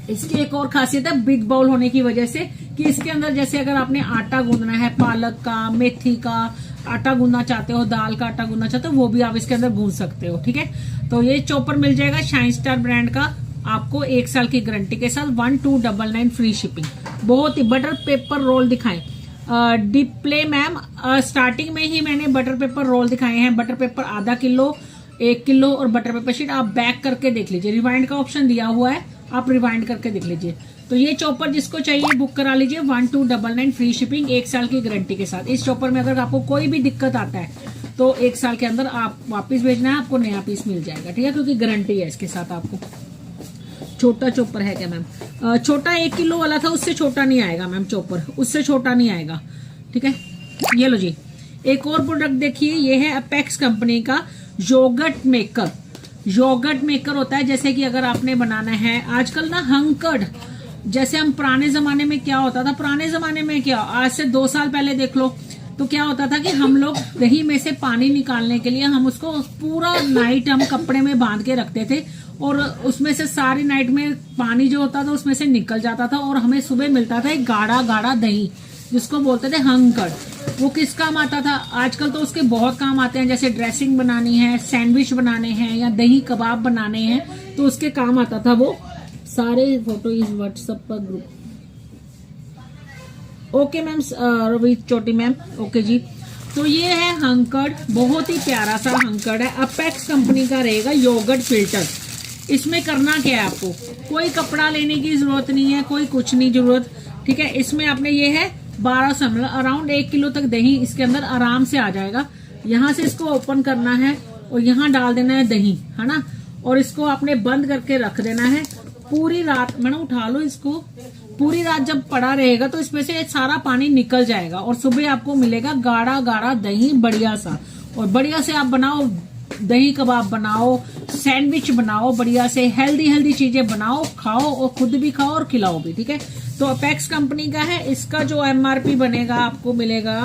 इसकी एक और खासियत है बिग बाउल होने की वजह से, कि इसके अंदर जैसे अगर आपने आटा गूंदना है, पालक का, मेथी का आटा गूंदना चाहते हो, दाल का आटा गूंदना चाहते हो, वो भी आप इसके अंदर गूंद सकते हो, ठीक है। तो ये चॉपर मिल जाएगा शाइन स्टार ब्रांड का आपको 1 साल की गारंटी के साथ, 1299 फ्री शिपिंग। बहुत ही बटर पेपर रोल दिखाएं डिप्ले मैम, स्टार्टिंग में ही मैंने बटर पेपर रोल दिखाए हैं। बटर पेपर आधा किलो, 1 किलो और बटर पेपर शीट आप बैक करके देख लीजिए, रिवाइंड का ऑप्शन दिया हुआ है, आप रिवाइंड करके देख लीजिए। तो ये चॉपर जिसको चाहिए बुक करा लीजिए, 1299 फ्री शिपिंग, 1 साल की गारंटी के साथ। इस चॉपर में अगर आपको कोई भी दिक्कत आता है तो 1 साल के अंदर आप वापस भेजना है, आपको नया पीस मिल जाएगा, ठीक है, क्योंकि गारंटी है इसके साथ आपको। छोटा चॉपर है क्या मैम? छोटा 1 किलो वाला था, उससे छोटा नहीं आएगा मैम चॉपर, उससे छोटा नहीं आएगा, ठीक है। ये लो जी, एक और प्रोडक्ट देखिए, ये है अपेक्स कंपनी का योगर्ट मेकर। योगर्ट मेकर होता है, जैसे कि अगर आपने बनाना है आजकल ना हंकर्ड, जैसे हम पुराने जमाने में क्या होता था, पुराने जमाने में क्या, आज से 2 साल पहले देख लो, तो क्या होता था कि हम लोग दही में से पानी निकालने के लिए हम उसको पूरा नाइट हम कपड़े में बांध के रखते थे, और उसमें से सारी नाइट में पानी जो होता था उसमें से निकल जाता था, और हमें सुबह मिलता था एक गाढ़ा गाढ़ा दही, जिसको बोलते थे हंकर्ड। वो किस काम आता था? आजकल तो उसके बहुत काम आते हैं, जैसे ड्रेसिंग बनानी है, सैंडविच बनाने हैं, या दही कबाब बनाने हैं, तो उसके काम आता था वो। सारे फोटो इस व्हाट्सएप पर ग्रुप। ओके मैम, रवि चोटी मैम, ओके जी। तो ये है हंकर्ड, बहुत ही प्यारा सा हंकर्ड है, अपेक्स कंपनी का रहेगा, योगर्ट फिल्टर। इसमें करना क्या है, आपको कोई कपड़ा लेने की जरूरत नहीं है, कोई कुछ नहीं जरूरत, ठीक है। इसमें आपने ये है 1200 ml, अराउंड 1 किलो तक दही इसके अंदर आराम से आ जाएगा। यहाँ से इसको ओपन करना है और यहाँ डाल देना है दही, है ना, और इसको आपने बंद करके रख देना है पूरी रात। मैडम उठा लो इसको, पूरी रात जब पड़ा रहेगा तो इसमें से सारा पानी निकल जाएगा, और सुबह आपको मिलेगा गाढ़ा गाढ़ा दही बढ़िया सा। और बढ़िया से आप बनाओ, दही कबाब बनाओ, सैंडविच बनाओ, बढ़िया से हेल्दी हेल्दी चीजें बनाओ, खाओ, और खुद भी खाओ और खिलाओ भी, ठीक है। तो अपेक्स कंपनी का है। इसका जो MRP बनेगा आपको मिलेगा,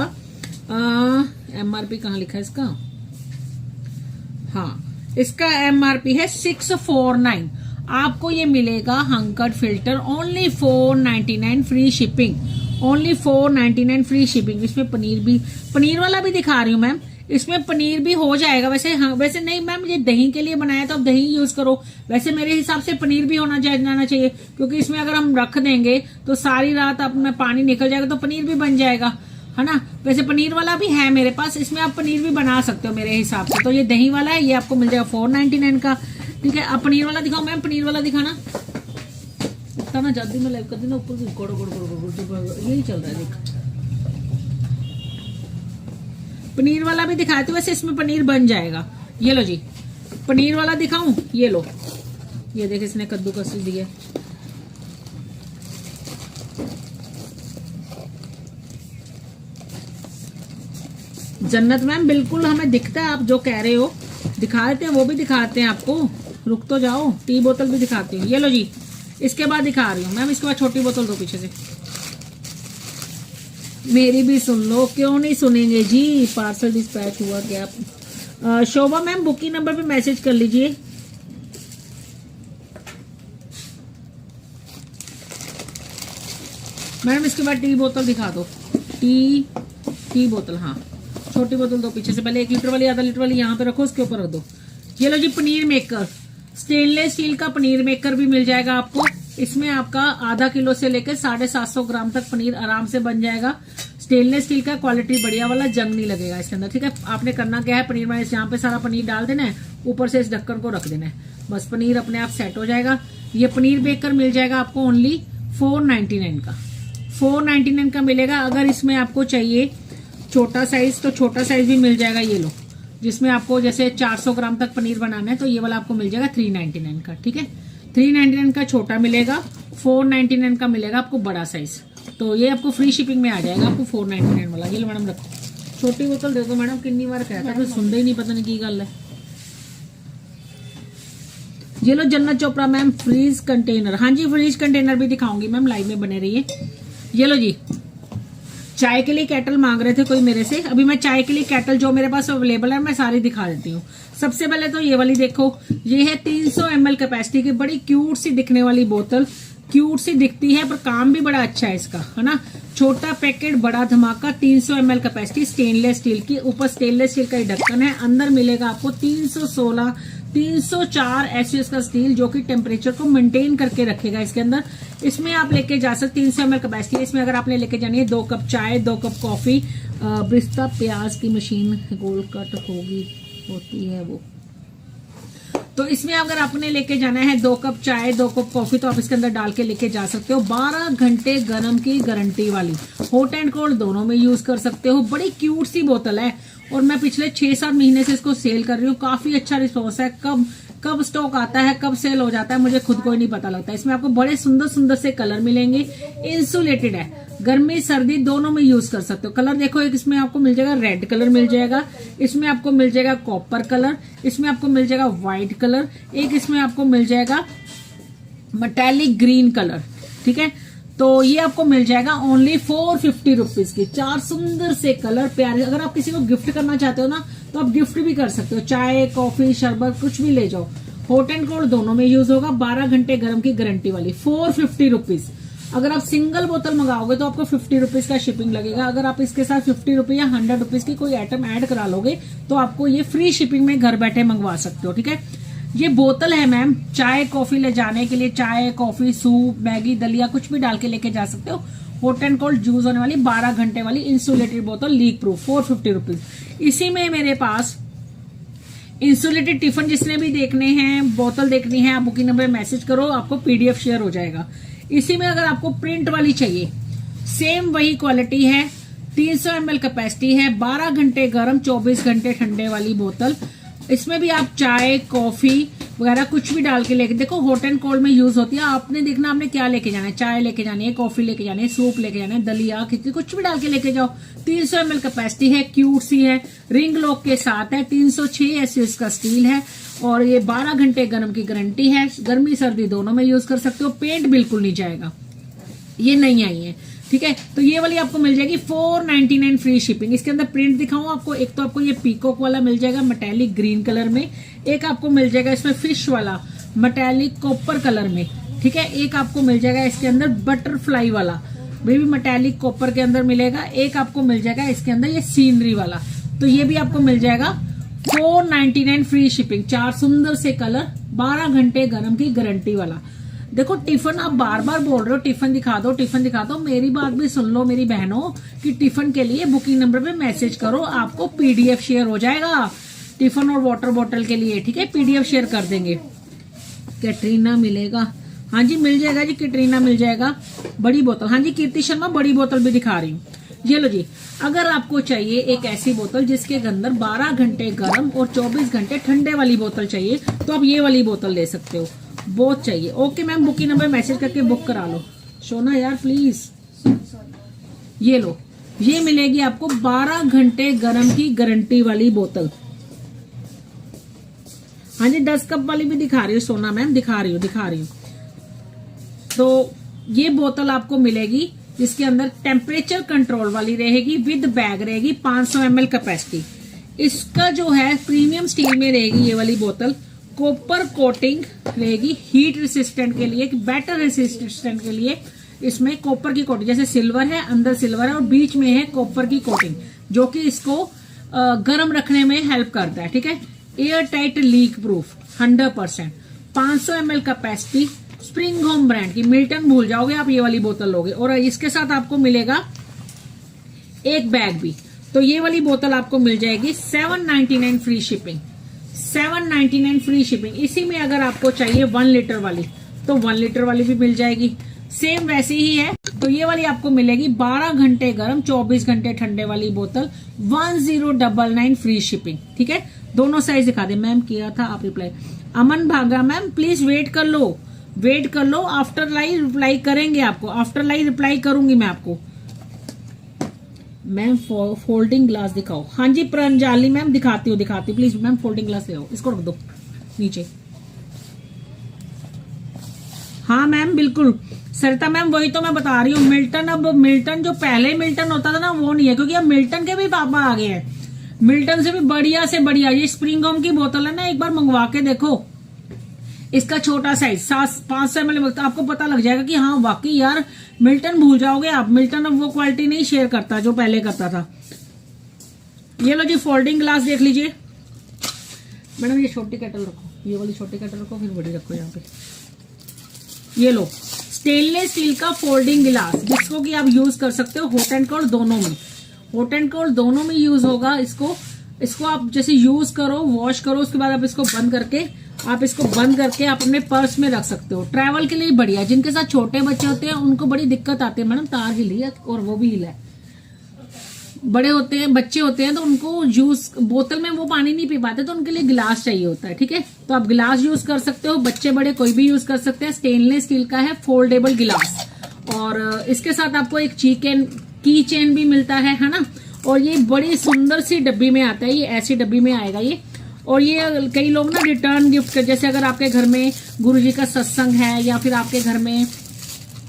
MRP कहाँ लिखा है इसका, हाँ, इसका MRP है 649। आपको ये मिलेगा हंकर्ड filter only 499 free shipping, only 499 free shipping. इसमें पनीर वाला भी दिखा रही हूँ मैम, इसमें पनीर भी हो जाएगा वैसे। हाँ वैसे नहीं मैम, ये दही के लिए बनाया तो आप दही यूज करो। वैसे मेरे हिसाब से पनीर भी होना जाना चाहिए, क्योंकि इसमें अगर हम रख देंगे तो सारी रात अपना पानी निकल जाएगा तो पनीर भी बन जाएगा, है ना। वैसे पनीर वाला भी है मेरे पास, इसमें आप पनीर भी बना सकते हो मेरे हिसाब से। तो ये दही वाला है, ये आपको मिल जाएगा 499 का। ठीक है, आप पनीर वाला दिखाओ मैम, पनीर वाला दिखाना। इतना ना जल्दी में लाइव कर देना, ऊपर से गोड़ गोड़ गोड़ यही चल रहा है देख। पनीर वाला भी दिखाती हूँ, वैसे इसमें पनीर बन जाएगा। ये लो जी, पनीर वाला दिखाऊं, ये लो, ये देख इसने कद्दूकस दिया। जन्नत मैम बिल्कुल हमें दिखता है, आप जो कह रहे हो दिखा देते हैं, वो भी दिखाते हैं आपको। रुक तो जाओ, टी बोतल भी दिखाती हूँ। ये लो जी, इसके बाद दिखा रही हूँ मैम, इसके बाद छोटी बोतल दो पीछे से। मेरी भी सुन लो, क्यों नहीं सुनेंगे जी। पार्सल डिस्पैच हुआ क्या? शोभा मैम बुकिंग नंबर पे मैसेज कर लीजिए। मैडम इसके बाद टी बोतल दिखा दो। टी बोतल, हाँ छोटी बोतल दो पीछे से। पहले 1 लीटर वाली, आधा लीटर वाली यहाँ पे रखो, उसके ऊपर रख दो। ये लो जी पनीर मेकर, स्टेनलेस स्टील का पनीर मेकर भी मिल जाएगा आपको। इसमें आपका आधा किलो से लेकर 750 ग्राम तक पनीर आराम से बन जाएगा। स्टेनलेस स्टील का, क्वालिटी बढ़िया वाला, जंग नहीं लगेगा इसके अंदर। ठीक है, आपने करना क्या है, पनीर में यहाँ पे सारा पनीर डाल देना है, ऊपर से इस ढक्कन को रख देना है, बस पनीर अपने आप सेट हो जाएगा। ये पनीर मेकर मिल जाएगा आपको ओनली 499 का। 499 का मिलेगा। अगर इसमें आपको चाहिए छोटा साइज तो छोटा साइज भी मिल जाएगा। ये लो, जिसमें आपको जैसे 400 ग्राम तक पनीर बनाना है तो ये वाला आपको मिल जाएगा 399 का। ठीक है, 399 का छोटा मिलेगा, 499 का मिलेगा आपको बड़ा साइज। तो ये आपको फ्री शिपिंग में आ जाएगा आपको 499 वाला। ये लो मैडम रखो, छोटी बोतल दे दो मैडम, कितनी बार कहता है, सुनते ही नहीं, पता नहीं की गल है। ये लो जन्नत चोपड़ा मैम, फ्रीज कंटेनर। हाँ जी, फ्रीज कंटेनर भी दिखाऊंगी मैम, लाइव में बने रहिए। ये लो जी, चाय के लिए केटल मांग रहे थे कोई मेरे से, अभी मैं चाय के लिए केटल जो मेरे पास अवेलेबल है मैं सारी दिखा देती हूँ। सबसे पहले तो ये वाली देखो, ये है 300 ml कैपेसिटी की, बड़ी क्यूट सी दिखने वाली बोतल। क्यूट सी दिखती है पर काम भी बड़ा अच्छा है इसका, है ना। छोटा पैकेट बड़ा धमाका, 300 ml कैपेसिटी, स्टेनलेस स्टील की, ऊपर स्टेनलेस स्टील का ही ढक्कन है। अंदर मिलेगा आपको 316 304 एसएस का स्टील, जो कि टेम्परेचर को मेंटेन करके रखेगा इसके अंदर। इसमें आप लेके जा सकते 300 ml कैपेसिटी है। इसमें अगर आपने लेके जानी है 2 कप चाय, 2 कप कॉफी, ब्रिस्ता प्याज की मशीन गोल कट होती है वो, तो इसमें अगर आपने लेके जाना है 2 कप चाय, 2 कप कॉफी, तो आप इसके अंदर डाल के लेके जा सकते हो। 12 घंटे गर्म की गारंटी वाली, हॉट एंड कोल्ड दोनों में यूज कर सकते हो। बड़ी क्यूट सी बोतल है और मैं पिछले 6-7 महीने से इसको सेल कर रही हूँ। काफी अच्छा रिस्पॉन्स है। कब स्टॉक आता है, कब सेल हो जाता है, मुझे खुद को ही नहीं पता लगता। इसमें आपको बड़े सुंदर सुंदर से कलर मिलेंगे। इंसुलेटेड है, गर्मी सर्दी दोनों में यूज कर सकते हो। कलर देखो, एक इसमें आपको मिल जाएगा रेड कलर मिल जाएगा, इसमें आपको मिल जाएगा कॉपर कलर, इसमें आपको मिल जाएगा व्हाइट कलर, एक इसमें आपको मिल जाएगा मेटालिक ग्रीन कलर। ठीक है, तो ये आपको मिल जाएगा ओनली 450 रुपीज की। 4 सुंदर से कलर प्यारे। अगर आप किसी को गिफ्ट करना चाहते हो ना, तो आप गिफ्ट भी कर सकते हो। चाय, कॉफी, शरबत कुछ भी ले जाओ। हॉट एंड कोल्ड दोनों में यूज होगा। 12 घंटे गर्म की गारंटी वाली, 450 रुपीज। अगर आप सिंगल बोतल मंगाओगे तो आपको 50 रुपीज का शिपिंग लगेगा। अगर आप इसके साथ 50 रुपीज या 100 रुपीज की कोई आइटम ऐड करा लोगे तो आपको ये फ्री शिपिंग में घर बैठे मंगवा सकते हो। ठीक है, ये बोतल है मैम, चाय कॉफी ले जाने के लिए, चाय कॉफी, सूप, मैगी, दलिया कुछ भी डाल के लेके जा सकते हो। हॉट एंड कोल्ड यूज होने वाली 12 घंटे वाली इंसुलेटेड बोतल, लीक प्रूफ, 450 रुपीज। इसी में मेरे पास इंसुलेटेड टिफिन, जिसने भी देखने हैं, बोतल देखनी है, आप बुकिंग नंबर मैसेज करो, आपको पीडीएफ शेयर हो जाएगा। इसी में अगर आपको प्रिंट वाली चाहिए, सेम वही क्वालिटी है, 300 ml कैपेसिटी है, 12 घंटे गर्म 24 घंटे ठंडे वाली बोतल। इसमें भी आप चाय, कॉफी वगैरह कुछ भी डाल के लेके, देखो हॉट एंड कोल्ड में यूज होती है। आपने देखना आपने क्या लेके जाना है, चाय लेके जानी है, कॉफी लेके जानी है, सूप लेके जाना है, दलिया, खिचड़ी, कुछ भी डाल के लेके जाओ। 300 ml कैपेसिटी है, क्यूट सी है, रिंग लॉक के साथ है, 306 एसएस का स्टील है और ये 12 घंटे गर्म की गारंटी है। गर्मी सर्दी दोनों में यूज कर सकते हो। पेंट बिल्कुल नहीं जाएगा, ये नहीं आई है। ठीक है, तो ये वाली आपको मिल जाएगी 499 फ्री शिपिंग। इसके अंदर प्रिंट दिखाऊं आपको, एक तो आपको ये पीकॉक वाला मिल जाएगा मेटालिक ग्रीन कलर में, एक आपको मिल जाएगा इसमें फिश वाला मेटालिक कॉपर कलर में। ठीक है, एक आपको मिल जाएगा इसके अंदर बटरफ्लाई वाला बेबी मेटालिक कॉपर के अंदर मिलेगा। एक आपको मिल जाएगा इसके अंदर ये सीनरी वाला, तो ये भी आपको मिल जाएगा 499 फ्री शिपिंग। 4 सुंदर से कलर, 12 घंटे गर्म की गारंटी वाला। देखो टिफिन आप बार बार बोल रहे हो टिफिन दिखा दो, टिफिन दिखा दो, मेरी बात भी सुन लो मेरी बहनों कि टिफिन के लिए बुकिंग नंबर पे मैसेज करो, आपको पीडीएफ शेयर हो जाएगा टिफिन और वाटर बॉटल के लिए, ठीक है, पीडीएफ शेयर कर देंगे। कैटरीना मिलेगा, हाँ जी मिल जाएगा जी, कैटरीना मिल जाएगा बड़ी बोतल। हाँ जी कीर्ति शर्मा बड़ी बोतल भी दिखा रही हूँ। ये लो जी, अगर आपको चाहिए एक ऐसी बोतल जिसके अंदर 12 घंटे गर्म और 24 घंटे ठंडे वाली बोतल चाहिए, तो आप ये वाली बोतल ले सकते हो। बहुत चाहिए, okay ma'am booking number message करके बुक करा लो। सोना यार प्लीज, ये लो, ये मिलेगी आपको 12 घंटे गर्म की गारंटी वाली बोतल। हाँ जी 10 कप वाली भी दिखा रही हूँ सोना मैम, दिखा रही हूँ। तो ये बोतल आपको मिलेगी जिसके अंदर टेम्परेचर कंट्रोल वाली रहेगी, विद बैग रहेगी, 500 ml कैपेसिटी। इसका जो है प्रीमियम स्टील में रहेगी ये वाली बोतल, कॉपर कोटिंग रहेगी हीट रेसिस्टेंट के लिए, बेटर रेसिस्टेंट के लिए इसमें कॉपर की कोटिंग, जैसे सिल्वर है अंदर सिल्वर है और बीच में है कॉपर की कोटिंग, जो कि इसको गर्म रखने में हेल्प करता है, ठीक है। Air tight leak proof 100%, 500 ml capacity, spring home brand की, मिल्टन भूल जाओगे आप ये वाली बोतल लोगे। और इसके साथ आपको मिलेगा एक बैग भी, तो ये वाली बोतल आपको मिल जाएगी 799 फ्री शिपिंग, 799 फ्री शिपिंग। इसी में अगर आपको चाहिए 1 लीटर वाली तो 1 लीटर वाली भी मिल जाएगी, सेम वैसी ही है। तो ये वाली आपको मिलेगी 12 घंटे गर्म 24 घंटे ठंडे वाली बोतल, 1099 फ्री शिपिंग, ठीक है। दोनों साइज दिखा दे मैम, किया था आप रिप्लाई। अमन भागा मैम प्लीज वेट कर लो, आफ्टर लाइव रिप्लाई करेंगे आपको, आफ्टर लाइव रिप्लाई करूंगी मैं आपको। मैम फोल्डिंग ग्लास दिखाओ। हाँ जी प्रंजाली मैम दिखाती हूँ प्लीज मैम, फोल्डिंग ग्लास ले आओ, इसको रख दो नीचे। हाँ मैम बिल्कुल सरिता मैम, वही तो मैं बता रही हूँ। मिल्टन, अब मिल्टन जो पहले मिल्टन होता था ना वो नहीं है, क्योंकि अब मिल्टन के भी पापा आ गए हैं, मिल्टन से भी बढ़िया से बढ़िया। ये स्प्रिंग होम की बोतल है ना, एक बार मंगवा के देखो, इसका छोटा साइज 500 ml, तो आपको पता लग जाएगा कि हाँ वाकई यार मिल्टन भूल जाओगे आप, मिल्टन अब वो क्वालिटी नहीं शेयर करता जो पहले करता था। ये लो जी फोल्डिंग ग्लास देख लीजिए मैडम, ये छोटी केटल रखो, ये वाली छोटी केटल रखो, फिर बड़ी रखो यहाँ पे। ये लो स्टेनलेस स्टील का फोल्डिंग गिलास, जिसको कि आप यूज कर सकते हो हॉट एंड कोल्ड दोनों में, हॉट एंड कोल्ड दोनों में यूज होगा। इसको आप जैसे यूज करो, वॉश करो, उसके बाद आप इसको बंद करके आप अपने पर्स में रख सकते हो। ट्रैवल के लिए बढ़िया, जिनके साथ छोटे बच्चे होते हैं उनको बड़ी दिक्कत आती है मैडम, तार हिली है और वो भी हिला है। बड़े होते हैं, बच्चे होते हैं, तो उनको जूस बोतल में वो पानी नहीं पी पाते, तो उनके लिए गिलास चाहिए होता है, ठीक है। तो आप गिलास यूज कर सकते हो, बच्चे बड़े कोई भी यूज कर सकते हैं। स्टेनलेस स्टील का है फोल्डेबल गिलास, और इसके साथ आपको एक की चेन भी मिलता है ना। और ये बड़ी सुंदर सी डब्बी में आता है, ये ऐसी डब्बी में आएगा ये। और ये कई लोग ना रिटर्न गिफ्ट कर, जैसे अगर आपके घर में गुरुजी का सत्संग है या फिर आपके घर में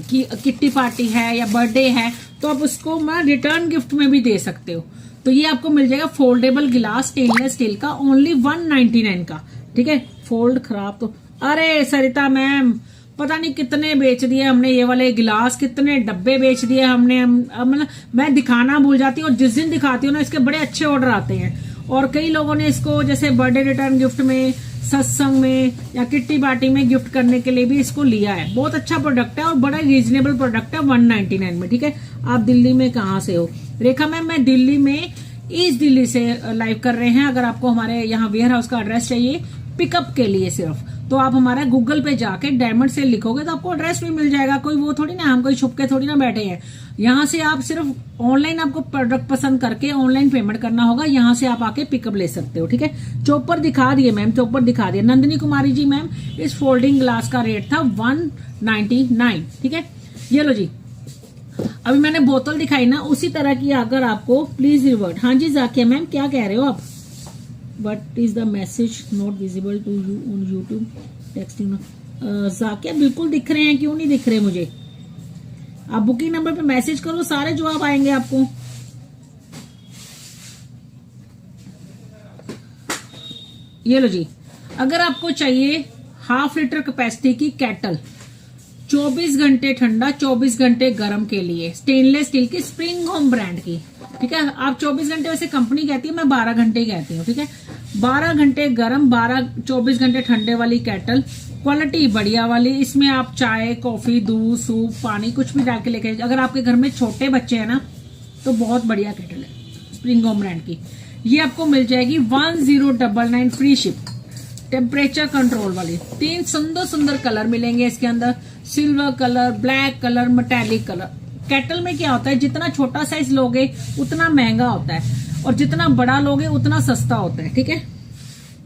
किट्टी पार्टी है या बर्थडे है, तो आप उसको मैं रिटर्न गिफ्ट में भी दे सकते हो। तो ये आपको मिल जाएगा फोल्डेबल गिलास स्टेनलेस स्टील का, ओनली 199 का, ठीक है। फोल्ड खराब तो, अरे सरिता मैम पता नहीं कितने बेच दिए हमने ये वाले गिलास, कितने डब्बे बेच दिए हमने। मतलब मैं दिखाना भूल जाती हूँ, और जिस दिन दिखाती हूँ ना इसके बड़े अच्छे ऑर्डर आते हैं। और कई लोगों ने इसको जैसे बर्थडे रिटर्न गिफ्ट में, सत्संग में या किट्टी पार्टी में गिफ्ट करने के लिए भी इसको लिया है। बहुत अच्छा प्रोडक्ट है और बड़ा रीजनेबल प्रोडक्ट है, 199 में, ठीक है। आप दिल्ली में कहाँ से हो? रेखा मैम मैं दिल्ली में, ईस्ट दिल्ली से लाइव कर रहे हैं। अगर आपको हमारे यहाँ वेयर हाउस का एड्रेस चाहिए पिकअप के लिए सिर्फ, तो आप हमारा गूगल पे जाके डायमंड सेल लिखोगे तो आपको एड्रेस भी मिल जाएगा। कोई वो थोड़ी ना, हम कोई छुप के थोड़ी ना बैठे हैं। यहाँ से आप सिर्फ ऑनलाइन, आपको प्रोडक्ट पसंद करके ऑनलाइन पेमेंट करना होगा, यहाँ से आप आके पिकअप ले सकते हो, ठीक है। चॉपर दिखा दिए मैम, चॉपर दिखा दिए। नंदिनी कुमारी जी मैम, इस फोल्डिंग ग्लास का रेट था 199, ठीक है। ये लो जी, अभी मैंने बोतल दिखाई ना, उसी तरह की अगर आपको प्लीज रिवर्ट। हाँ जी जाकिया मैम क्या कह रहे हो आप? What is the message not visible to you on YouTube? Texting Zakia बिल्कुल दिख रहे हैं, क्यों नहीं दिख रहे मुझे? आप बुकिंग नंबर पे मैसेज करो, सारे जवाब आएंगे आपको। ये लो जी, अगर आपको चाहिए 1/2 लीटर कैपेसिटी की केटल, 24 घंटे ठंडा 24 घंटे गर्म के लिए, स्टेनलेस स्टील की स्प्रिंग होम ब्रांड की। ठीक है, आप 24 घंटे वैसे कंपनी कहती है, मैं 12 घंटे ही कहती हूँ। ठीक है, 12 घंटे गर्म 24 घंटे ठंडे वाली केटल, क्वालिटी बढ़िया वाली। इसमें आप चाय, कॉफी, दूध, सूप, पानी कुछ भी डाल के लेके, अगर आपके घर में छोटे बच्चे हैं ना तो बहुत बढ़िया केटल है स्प्रिंग होम ब्रांड की। ये आपको मिल जाएगी 1099 फ्री शिप, टेम्परेचर कंट्रोल वाली। 3 सुंदर सुंदर कलर मिलेंगे इसके अंदर, silver colour, black colour, metallic colour. Kettle में क्या होता है, जितना छोटा साइज लोगे उतना महंगा होता है और जितना बड़ा लोगे उतना सस्ता होता है। ठीक है,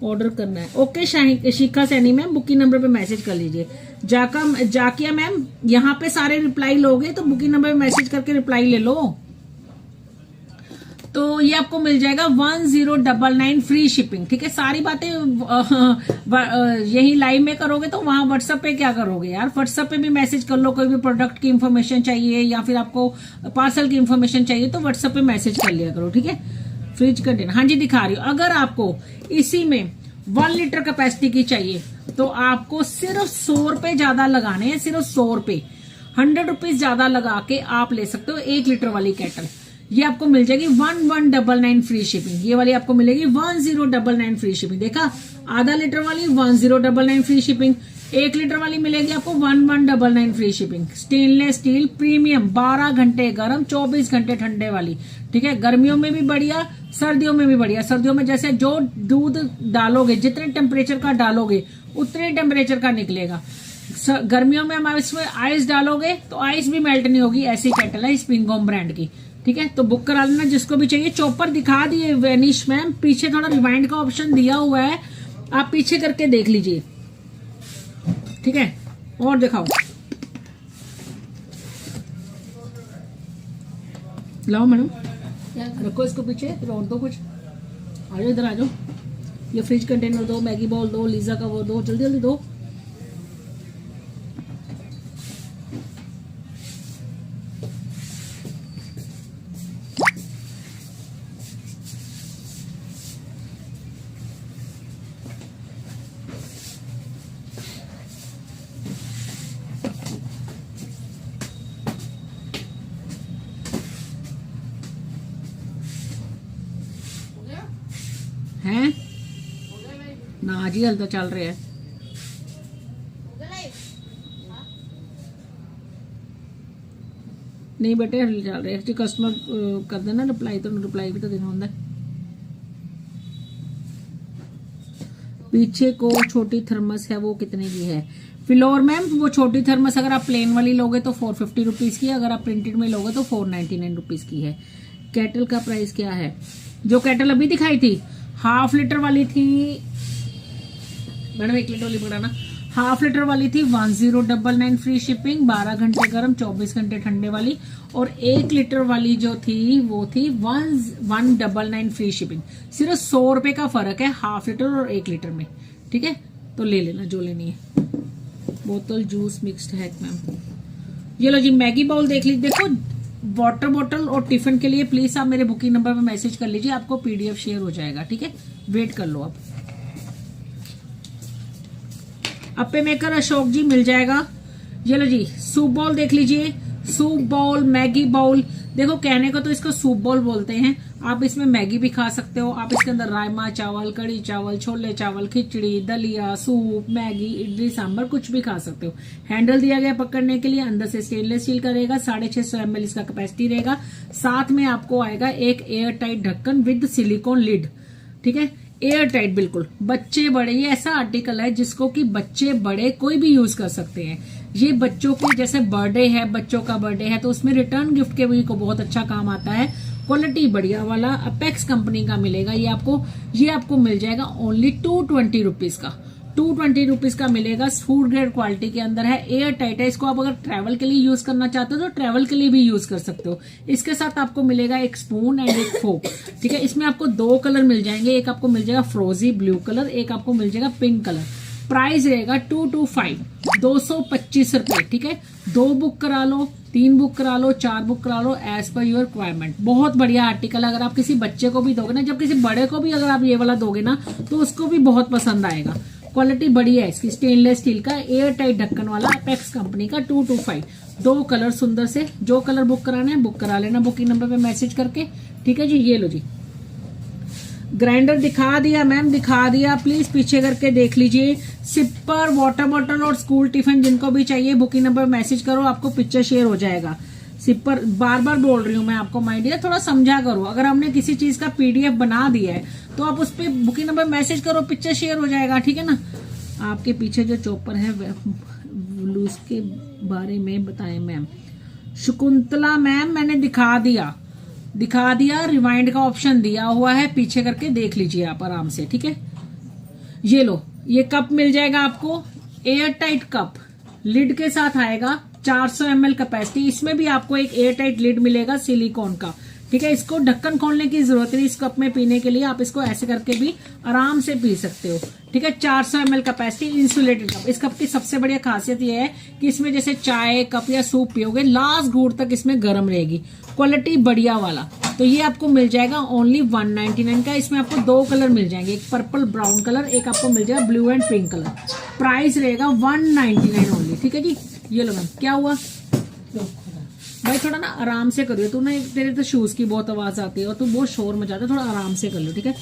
ऑर्डर करना है। ओके शिखा सैनी मैम, बुकिंग नंबर पे मैसेज कर लीजिए। जाकिया मैम, यहाँ पे सारे रिप्लाई लोगे तो बुकिंग नंबर पे मैसेज करके रिप्लाई ले लो। तो ये आपको मिल जाएगा 1099 फ्री शिपिंग। ठीक है, सारी बातें यही लाइव में करोगे तो वहां व्हाट्सएप पे क्या करोगे यार, व्हाट्सएप पे भी मैसेज कर लो। कोई भी प्रोडक्ट की इन्फॉर्मेशन चाहिए या फिर आपको पार्सल की इन्फॉर्मेशन चाहिए तो व्हाट्सएप पे मैसेज कर लिया करो। ठीक है, फ्रिज कंटेनर, हाँ जी दिखा रही हूँ। अगर आपको इसी में 1 लीटर कैपेसिटी की चाहिए तो आपको सिर्फ 100 रुपए ज्यादा लगाने हैं, सिर्फ 100 रुपए, 100 रुपीज ज्यादा लगा के आप ले सकते हो 1 लीटर वाली केटल। ये आपको मिल जाएगी 1199 फ्री शिपिंग। ये वाली आपको मिलेगी 1099 फ्री शिपिंग। देखा, आधा लीटर वाली 1099 फ्री शिपिंग, 1 लीटर वाली मिलेगी आपको 1199 free shipping. Stainless steel premium, 12 घंटे गर्म 24 घंटे ठंडे वाली। ठीक है, गर्मियों में भी बढ़िया, सर्दियों में भी बढ़िया। सर्दियों में जैसे जो दूध डालोगे, जितने टेम्परेचर का डालोगे उतने टेम्परेचर का निकलेगा। गर्मियों में हमारे इसमें आइस डालोगे तो आइस भी मेल्ट नहीं होगी। ऐसी केटल है स्प्रिंग होम ब्रांड की। ठीक है, तो बुक करा लेना जिसको भी चाहिए। चॉपर दिखा दिए वेनिश मैम, पीछे थोड़ा रिवाइंड का ऑप्शन दिया हुआ है, आप पीछे करके देख लीजिए। ठीक है, और दिखाओ, लाओ मैडम, रखो इसको पीछे, फिर और दो कुछ। आ जाओ इधर आ जाओ, ये फ्रिज कंटेनर दो, मैगी बॉल दो, लीजा का वो दो, जल्दी जल्दी दो। हैं ना जी, हल तो चल रहे हैं। नहीं बेटे हल चल रहे हैं, कस्टमर कर देना रिप्लाई, तो रिप्लाई भी तो देना होता है। पीछे को छोटी थर्मस है, वो कितने की है? फ्लोर मैम, वो छोटी थर्मस अगर आप प्लेन वाली लोगे तो 450 रुपीज की, अगर आप प्रिंटेड में लोगे तो 499 रुपीज की है। केटल का प्राइस क्या है? जो केटल अभी दिखाई थी हाफ लीटर वाली थी मैडम, 1 लीटर वाली पकड़ाना, हाफ लीटर वाली थी 1099 फ्री शिपिंग, 12 घंटे गर्म 24 घंटे ठंडे वाली। और 1 लीटर वाली जो थी वो थी 1199 फ्री शिपिंग। सिर्फ 100 रुपए का फर्क है हाफ लीटर और 1 लीटर में। ठीक है, तो ले लेना जो लेनी है। बोतल जूस मिक्स्ड है मैम। ये लो जी, मैगी बाउल देख लीजिए। देखो, वाटर बॉटल और टिफिन के लिए प्लीज आप मेरे बुकिंग नंबर पे मैसेज कर लीजिए, आपको पीडीएफ शेयर हो जाएगा। ठीक है, वेट कर लो। आप अप्पे मेकर अशोक जी मिल जाएगा। ये लो जी, सूप बाउल देख लीजिए, सूप बाउल, मैगी बाउल। देखो, कहने को तो इसको सूप बाउल बोलते हैं, आप इसमें मैगी भी खा सकते हो। आप इसके अंदर राजमा चावल, कड़ी चावल, छोले चावल, खिचड़ी, दलिया, सूप, मैगी, इडली, सांभर कुछ भी खा सकते हो। हैंडल दिया गया पकड़ने के लिए, अंदर से स्टेनलेस स्टील का रहेगा, 650 ml इसका कैपेसिटी रहेगा। साथ में आपको आएगा एक एयर टाइट ढक्कन विद सिलिकॉन लिड। ठीक है, एयर टाइट बिल्कुल। बच्चे बड़े, ये ऐसा आर्टिकल है जिसको कि बच्चे बड़े कोई भी यूज कर सकते हैं। ये बच्चों के जैसे बर्थडे है, बच्चों का बर्थडे है तो उसमें रिटर्न गिफ्ट के भी को बहुत अच्छा काम आता है। क्वालिटी बढ़िया वाला अपेक्स कंपनी का मिलेगा। ये आपको मिल जाएगा ओनली 220 रुपीज का। 220 रुपीज का मिलेगा। फूड ग्रेड क्वालिटी के अंदर है, एयर टाइट है। इसको आप अगर ट्रैवल के लिए यूज करना चाहते हो तो ट्रैवल के लिए भी यूज कर सकते हो। इसके साथ आपको मिलेगा एक स्पून एंड एक फोक। ठीक है, इसमें आपको 2 कलर मिल जाएंगे, एक आपको मिल जाएगा फ्रोजी ब्लू कलर, एक आपको मिल जाएगा पिंक कलर। प्राइस रहेगा 225, 225 रुपए। ठीक है, 2 बुक करा लो, 3 बुक करा लो, 4 बुक करा लो, एज पर योर रिक्वायरमेंट। बहुत बढ़िया आर्टिकल। अगर आप किसी बच्चे को भी दोगे ना, जब किसी बड़े को भी अगर आप ये वाला दोगे ना तो उसको भी बहुत पसंद आएगा। क्वालिटी बढ़िया है इसकी, स्टेनलेस स्टील का एयर टाइट ढक्कन वाला, अपेक्स कंपनी का 225। 2 कलर सुंदर से, जो कलर बुक कराना है बुक करा लेना बुकिंग नंबर पे मैसेज करके, ठीक है जी। ये लो जी, ग्राइंडर दिखा दिया मैम, दिखा दिया, प्लीज पीछे करके देख लीजिए। सिपर, वाटर बॉटल और स्कूल टिफिन जिनको भी चाहिए बुकिंग नंबर मैसेज करो, आपको पिक्चर शेयर हो जाएगा। सिपर बार बार बोल रही हूँ मैं आपको माय डियर, थोड़ा समझा करो। अगर हमने किसी चीज का पीडीएफ बना दिया है तो आप उस पर बुकिंग नंबर मैसेज करो, पिक्चर शेयर हो जाएगा, ठीक है ना। आपके पीछे जो चॉपर है उसके बारे में बताएं मैम। शकुंतला मैम मैंने दिखा दिया, रिवाइंड का ऑप्शन दिया हुआ है, पीछे करके देख लीजिए आप आराम से, ठीक है। ये लो, ये कप मिल जाएगा आपको, एयर टाइट कप, लिड के साथ आएगा, 400 ml कैपेसिटी। इसमें भी आपको एक एयर टाइट लिड मिलेगा सिलिकॉन का, ठीक है। इसको ढक्कन खोलने की जरूरत नहीं, इस कप में पीने के लिए आप इसको ऐसे करके भी आराम से पी सकते हो, ठीक है। 400 ml कैपेसिटी, इंसुलेटेड कप। इस कप की सबसे बढ़िया खासियत यह है कि इसमें जैसे चाय कप या सूप पियोगे, लास्ट घूंट तक इसमें गर्म रहेगी, क्वालिटी बढ़िया वाला। तो ये आपको मिल जाएगा ओनली 199 का। इसमें आपको 2 कलर मिल जाएंगे, एक पर्पल ब्राउन कलर, एक आपको मिल जाएगा blue and pink colour. Price रहेगा 199 ओनली, ठीक है जी। ये लो मैम, क्या हुआ भाई, थोड़ा ना आराम से करियो, तू ना तेरे तो शूज की बहुत आवाज आती है और तू बहुत शोर मचाता है, थोड़ा आराम से कर लो, ठीक है।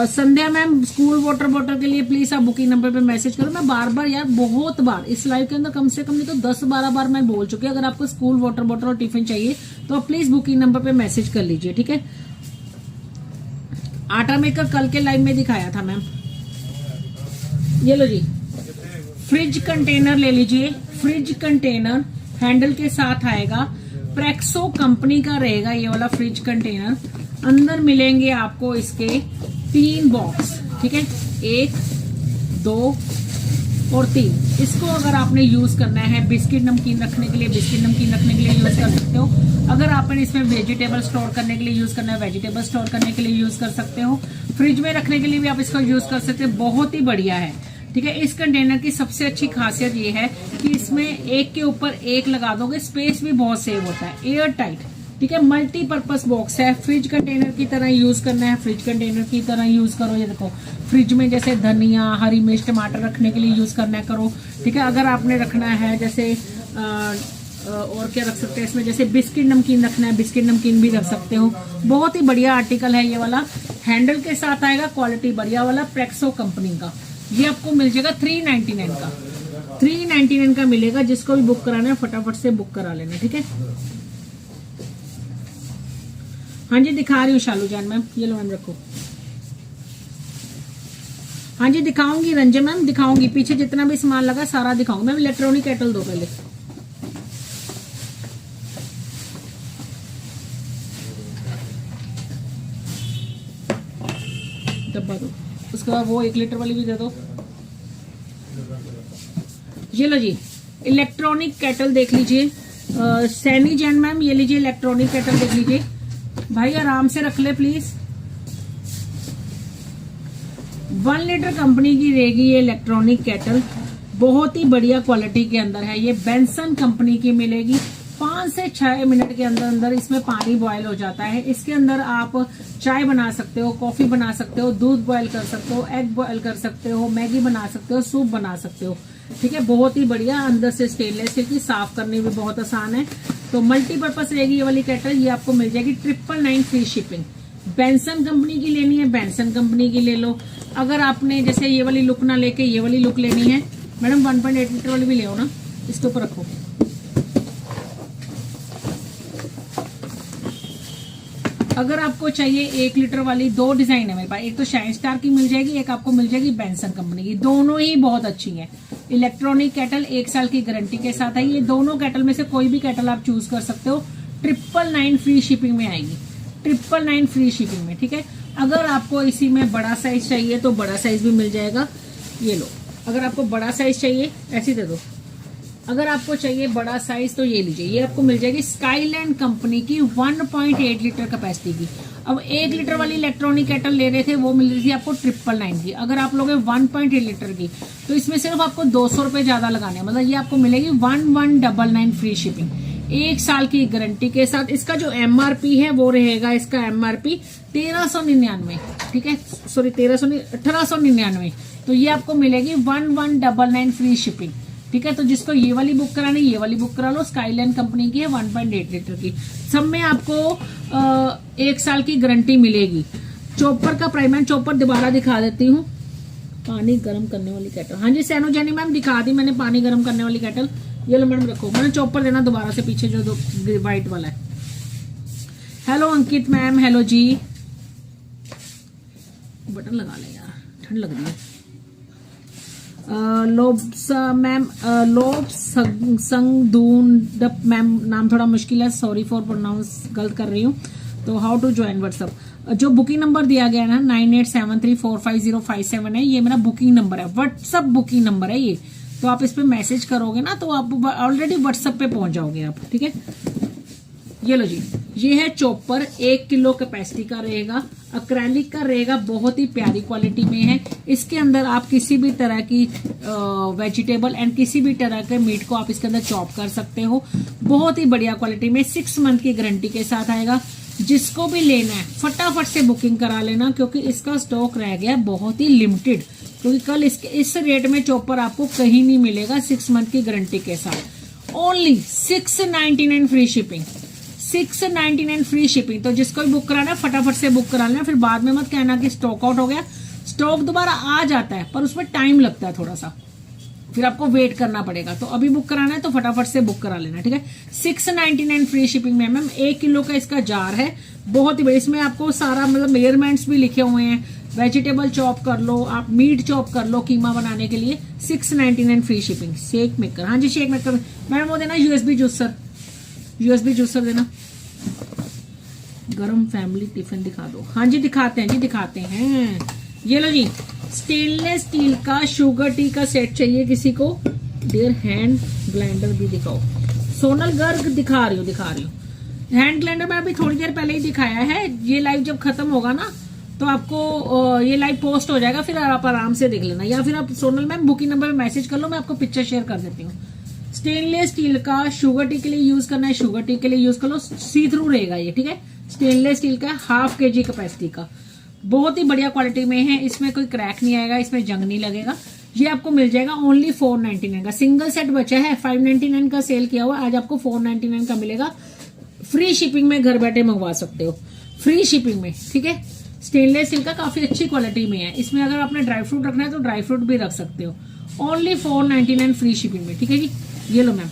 संध्या मैम, स्कूल वाटर बॉटल के लिए प्लीज आप बुकिंग नंबर पे मैसेज करो। मैं बार बार यार, बहुत बार इस लाइव के अंदर कम से कम नहीं तो 10-12 बार मैं बोल चुकी हूँ, अगर आपको स्कूल वाटर बॉटल और टिफिन चाहिए तो आप प्लीज बुकिंग नंबर पे मैसेज कर लीजिए, ठीक है। आटा मेकर कल के लाइव में दिखाया था मैम। ये लो जी, फ्रिज कंटेनर ले लीजिए, फ्रिज कंटेनर हैंडल के साथ आएगा, प्रेक्सो कंपनी का रहेगा ये वाला फ्रिज कंटेनर। अंदर मिलेंगे आपको इसके 3 बॉक्स, ठीक है, 1, 2 और 3। इसको अगर आपने यूज करना है बिस्किट नमकीन रखने के लिए, बिस्किट नमकीन रखने के लिए यूज कर सकते हो। अगर आपने इसमें वेजिटेबल स्टोर करने के लिए यूज करना है, वेजिटेबल स्टोर करने के लिए यूज कर सकते हो। फ्रिज में रखने के लिए भी आप इसको यूज कर सकते हो, बहुत ही बढ़िया है, ठीक है। इस कंटेनर की सबसे अच्छी खासियत ये है कि इसमें एक के ऊपर एक लगा दोगे, स्पेस भी बहुत सेव होता है, एयर टाइट, ठीक है। मल्टीपर्पज बॉक्स है, फ्रिज कंटेनर की तरह यूज करना है, फ्रिज कंटेनर की तरह यूज करो। ये देखो, फ्रिज में जैसे धनिया, हरी मिर्च, टमाटर रखने के लिए यूज करना है, करो, ठीक है। अगर आपने रखना है जैसे और क्या रख सकते हैं इसमें, जैसे बिस्किट नमकीन रखना है, बिस्किट नमकीन भी रख सकते हो। बहुत ही बढ़िया आर्टिकल है ये वाला, हैंडल के साथ आएगा, क्वालिटी बढ़िया वाला, प्रेक्सो कंपनी का। ये आपको मिल जाएगा 399 का, 399 का मिलेगा। जिसको भी बुक कराना है फटाफट से बुक करा लेना, ठीक है। हाँ जी, दिखा रही हूँ शालू जान मैम, ये लो मैम रखो। हाँ जी दिखाऊंगी रंजन मैम, दिखाऊंगी, पीछे जितना भी सामान लगा सारा दिखाऊंगी मैम। इलेक्ट्रॉनिक केटल दो पहले, डब्बा दो, उसके बाद वो 1 लीटर वाली भी दे दो। ये लो जी, इलेक्ट्रॉनिक केटल देख लीजिए, सैनी जैन मैम, ये लीजिए इलेक्ट्रॉनिक केटल देख लीजिए भाई, आराम से रख ले प्लीज। 1 लीटर कंपनी की रहेगी ये इलेक्ट्रॉनिक केटल, बहुत ही बढ़िया क्वालिटी के अंदर है। ये बेंसन कंपनी की मिलेगी। 5 से 6 मिनट के अंदर अंदर इसमें पानी बॉयल हो जाता है। इसके अंदर आप चाय बना सकते हो, कॉफी बना सकते हो, दूध बॉयल कर सकते हो, एग बॉयल कर सकते हो, मैगी बना सकते हो, सूप बना सकते हो, ठीक है। बहुत ही बढ़िया, अंदर से स्टेनलेस स्टील की, साफ करनी भी बहुत आसान है। तो मल्टीपर्पज रहेगी ये वाली केटल, ये आपको मिल जाएगी 999 फ्री शिपिंग। बेंसन कंपनी की लेनी है, बेंसन कंपनी की ले लो। अगर आपने जैसे ये वाली लुक ना लेके ये वाली लुक लेनी है मैडम, 1.8 लीटर वाली भी ले आओ ना, इसके ऊपर रखो। अगर आपको चाहिए 1 लीटर वाली, 2 डिजाइन है मेरे पास, एक तो शाइन स्टार की मिल जाएगी, एक आपको मिल जाएगी बेंसन कंपनी की। दोनों ही बहुत अच्छी है। इलेक्ट्रॉनिक केटल 1 साल की गारंटी के साथ है। ये दोनों केटल में से कोई भी केटल आप चूज कर सकते हो। 999 फ्री शिपिंग में आएगी, 999 फ्री शिपिंग में, ठीक है। अगर आपको इसी में बड़ा साइज चाहिए तो बड़ा साइज भी मिल जाएगा, ये लो। अगर आपको बड़ा साइज चाहिए ऐसे दे दो, अगर आपको चाहिए बड़ा साइज तो ये लीजिए, ये आपको मिल जाएगी स्काईलैंड कंपनी की 1.8 लीटर कैपेसिटी की। अब 1 लीटर वाली इलेक्ट्रॉनिक केटल ले रहे थे, वो मिल रही थी आपको 999 की। अगर आप लोगे 1.8 लीटर की तो इसमें सिर्फ आपको 200 रुपए ज्यादा लगाने हैं, मतलब ये आपको मिलेगी 1199 फ्री शिपिंग। 1 साल की गारंटी के साथ। इसका जो MRP है वो रहेगा, इसका MRP 1399, ठीक है, सॉरी 1300 नहीं, 1899। तो ये आपको मिलेगी 1199 फ्री शिपिंग, ठीक है। तो जिसको ये वाली बुक करानी, ये वाली बुक करा लो। स्काईलाइन कंपनी की है, 1.8 लीटर की। सब में आपको 1 साल की गारंटी मिलेगी। चॉपर का प्राइस, मैं चॉपर दोबारा दिखा देती हूँ। पानी गर्म करने वाली केटल, हाँ जी सैनो जैनी मैम दिखा दी मैंने पानी गर्म करने वाली केटल। ये लो मैडम रखो, मैंने चॉपर देना दोबारा से पीछे जो व्हाइट वाला है। हेलो अंकित मैम, हेलो जी। बटन लगा ले यार, ठंड लग रही है। मैम लोब संगदून मैम, नाम थोड़ा मुश्किल है, सॉरी फॉर प्रोनाउंस, गलत कर रही हूँ। तो हाउ टू ज्वाइन व्हाट्सअप, जो बुकिंग नंबर दिया गया है ना 9873450557 है, ये मेरा बुकिंग नंबर है, व्हाट्सअप बुकिंग नंबर है ये। तो आप इस पे मैसेज करोगे ना तो आप ऑलरेडी व्हाट्सएप पे पहुंच जाओगे आप, ठीक है। ये लो जी, ये है चॉपर, 1 किलो कैपेसिटी का रहेगा, अक्रेलिक का रहेगा, बहुत ही प्यारी क्वालिटी में है। इसके अंदर आप किसी भी तरह की वेजिटेबल एंड किसी भी तरह के मीट को आप इसके अंदर चॉप कर सकते हो। बहुत ही बढ़िया क्वालिटी में 6 मंथ की गारंटी के साथ आएगा। जिसको भी लेना है फटाफट से बुकिंग करा लेना, क्योंकि इसका स्टॉक रह गया बहुत ही लिमिटेड, क्योंकि कल इस रेट में चॉपर आपको कहीं नहीं मिलेगा 6 मंथ की गारंटी के साथ। Only 699 free shipping, 699 free shipping. तो जिसको भी बुक कराना है फटाफट से बुक करा लेना, फिर बाद में मत कहना कि स्टॉक आउट हो गया। स्टॉक दोबारा आ जाता है पर उसमें टाइम लगता है थोड़ा सा, फिर आपको वेट करना पड़ेगा। तो अभी बुक कराना है तो फटाफट से बुक करा लेना, ठीक है। 699 फ्री शिपिंग में मैम। 1 किलो का इसका जार है, बहुत ही बड़ी। इसमें आपको सारा मतलब मेजरमेंट्स भी लिखे हुए हैं। वेजिटेबल चॉप कर लो, आप मीट चॉप कर लो कीमा बनाने के लिए। 699 फ्री शिपिंग। शेक मेकर, हाँ जी शेक मेकर मैडम वो देना। यूएसबी जूसर देना। गरम फैमिली टिफिन दिखा दो, हाँ जी दिखाते हैं जी, दिखाते हैं। ये लो जी, स्टेनलेस स्टील का शुगर टी का सेट चाहिए किसी को। डियर हैंड ब्लेंडर भी दिखाओ। सोनल गर्ग दिखा रही हूँ। हैंड ब्लेंडर में अभी थोड़ी देर पहले ही दिखाया है। ये लाइव जब खत्म होगा ना तो आपको ये लाइव पोस्ट हो जाएगा, फिर आप आराम से देख लेना। या फिर आप सोनल मैम बुकिंग नंबर पे मैसेज कर लो, मैं आपको पिक्चर शेयर कर देती हूँ। स्टेनलेस स्टील का शुगर टी के लिए यूज करना है, शुगर टी के लिए यूज कर लो। सी थ्रू रहेगा ये, ठीक है। स्टेनलेस स्टील का 1/2 kg कैपेसिटी का, बहुत ही बढ़िया क्वालिटी में है। इसमें कोई क्रैक नहीं आएगा, इसमें जंग नहीं लगेगा। ये आपको मिल जाएगा ओनली 499 का। सिंगल सेट बचा है, 599 का सेल किया हुआ, आज आपको 499 का मिलेगा। फ्री शिपिंग में घर बैठे मंगवा सकते हो, फ्री शिपिंग में, ठीक है। स्टेनलेस स्टील का काफी अच्छी क्वालिटी में है। इसमें अगर आपने ड्राई फ्रूट रखना है तो ड्राई फ्रूट भी रख सकते हो। ओनली 499 फ्री शिपिंग में, ठीक है जी। ये लो मैम,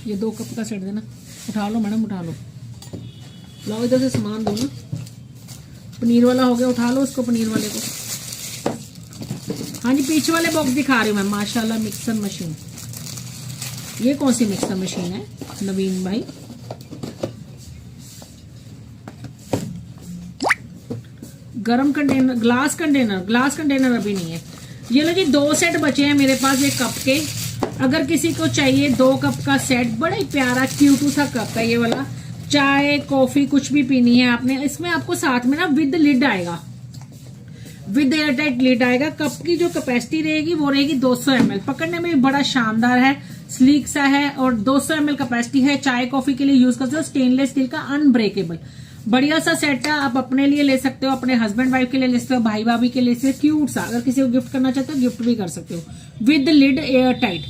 ये 2 कप का सेट देना। उठा लो मैडम, उठा लो, लाओ इधर से सामान दो ना। पनीर वाला हो गया, उठा लो उसको, पनीर वाले को। हाँ जी पीछे वाले बॉक्स दिखा रही हूँ मैं। माशाल्लाह मिक्सर मशीन, ये कौन सी मिक्सर मशीन है नवीन भाई? गरम कंटेनर, ग्लास कंटेनर अभी नहीं है। ये लो जी 2 सेट बचे हैं मेरे पास एक कप के। अगर किसी को चाहिए 2 कप का सेट, बड़ा ही प्यारा क्यूट सा कप है ये वाला। चाय कॉफी कुछ भी पीनी है आपने, इसमें आपको साथ में ना विद लिड आएगा, विद एयरटाइट लिड आएगा। कप की जो कैपेसिटी रहेगी वो रहेगी 200 ml। पकड़ने में भी बड़ा शानदार है, स्लीक सा है और 200 ml कैपेसिटी है। चाय कॉफी के लिए यूज कर सकते हो। स्टेनलेस स्टील का अनब्रेकेबल बढ़िया सा सेट है। आप अपने लिए ले सकते हो, अपने हस्बैंड वाइफ के लिए ले सकते हो, भाई भाभी के लिए ले सकते हो। क्यूट सा, अगर किसी को गिफ्ट करना चाहते हो गिफ्ट भी कर सकते हो। विद लिड एयर टाइट,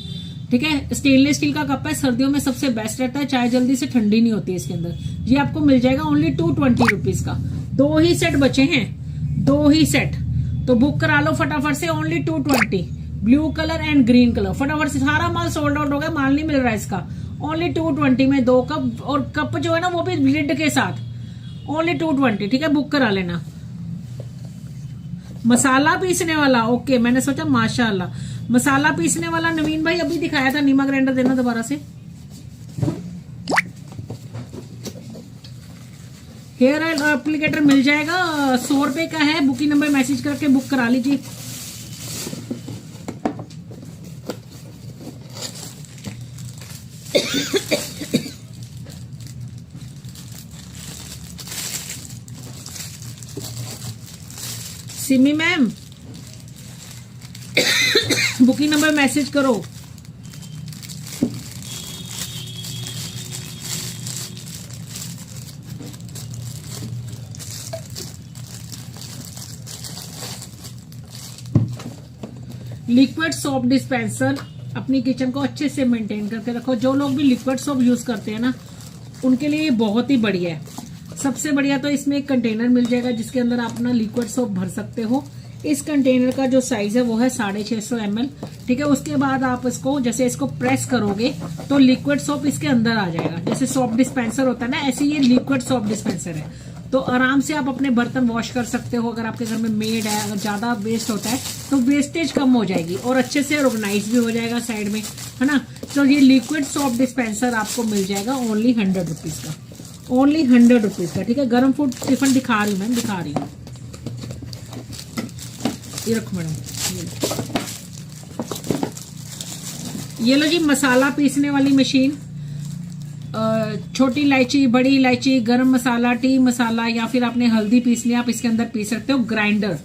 ठीक है। स्टेनलेस स्टील का कप है, सर्दियों में सबसे बेस्ट रहता है। चाय जल्दी से ठंडी नहीं होती है इसके अंदर। ये आपको मिल जाएगा ओनली 220 रुपीज का। 2 ही सेट बचे हैं, 2 ही सेट, तो बुक करा लो फटाफट से। Only 220, blue colour and green colour. फटाफट से, सारा माल सोल्ड आउट हो गया, माल नहीं मिल रहा है इसका। ओनली 220 में 2 कप, और कप जो है ना वो भी लिड के साथ। ओनली 220, ठीक है, बुक करा लेना। मसाला पीसने वाला, ओके, मैंने सोचा माशाल्लाह मसाला पीसने वाला नवीन भाई अभी दिखाया था। नीमा ग्राइंडर देना दोबारा से। हेयर ऑयल एप्लीकेटर मिल जाएगा, 100 रुपए का है। बुकिंग नंबर मैसेज करके बुक करा लीजिए। Simi ma'am booking number message करो। लिक्विड सोप डिस्पेंसर अपनी किचन को अच्छे से मेंटेन करके रखो। जो लोग भी लिक्विड सोप यूज करते हैं ना, उनके लिए ये बहुत ही बढ़िया है। सबसे बढ़िया तो इसमें एक कंटेनर मिल जाएगा जिसके अंदर आप अपना लिक्विड सोप भर सकते हो। इस कंटेनर का जो साइज है वो है 650 ml, ठीक है। उसके बाद आप इसको जैसे इसको प्रेस करोगे तो लिक्विड सोप इसके अंदर आ जाएगा। जैसे सोप डिस्पेंसर होता है ना, ऐसे ये लिक्विड सोप डिस्पेंसर है। तो आराम से आप अपने बर्तन वॉश कर सकते हो। अगर आपके घर में मेड है, अगर ज्यादा वेस्ट होता है तो वेस्टेज कम हो जाएगी और अच्छे से ऑर्गेनाइज भी हो जाएगा साइड में, है ना। तो ये लिक्विड सोप डिस्पेंसर आपको मिल जाएगा ओनली 100 रुपीज का, ओनली 100 रुपीज का, ठीक है। गर्म फूड टिफिन दिखा रही हूँ मैम, दिखा रही हूँ। ये रखो मैडम, ये लो जी मसाला पीसने वाली मशीन। छोटी इलायची, बड़ी इलायची, गरम मसाला, टी मसाला या फिर आपने हल्दी पीस लिया, आप इसके अंदर पीस सकते हो। Grinder,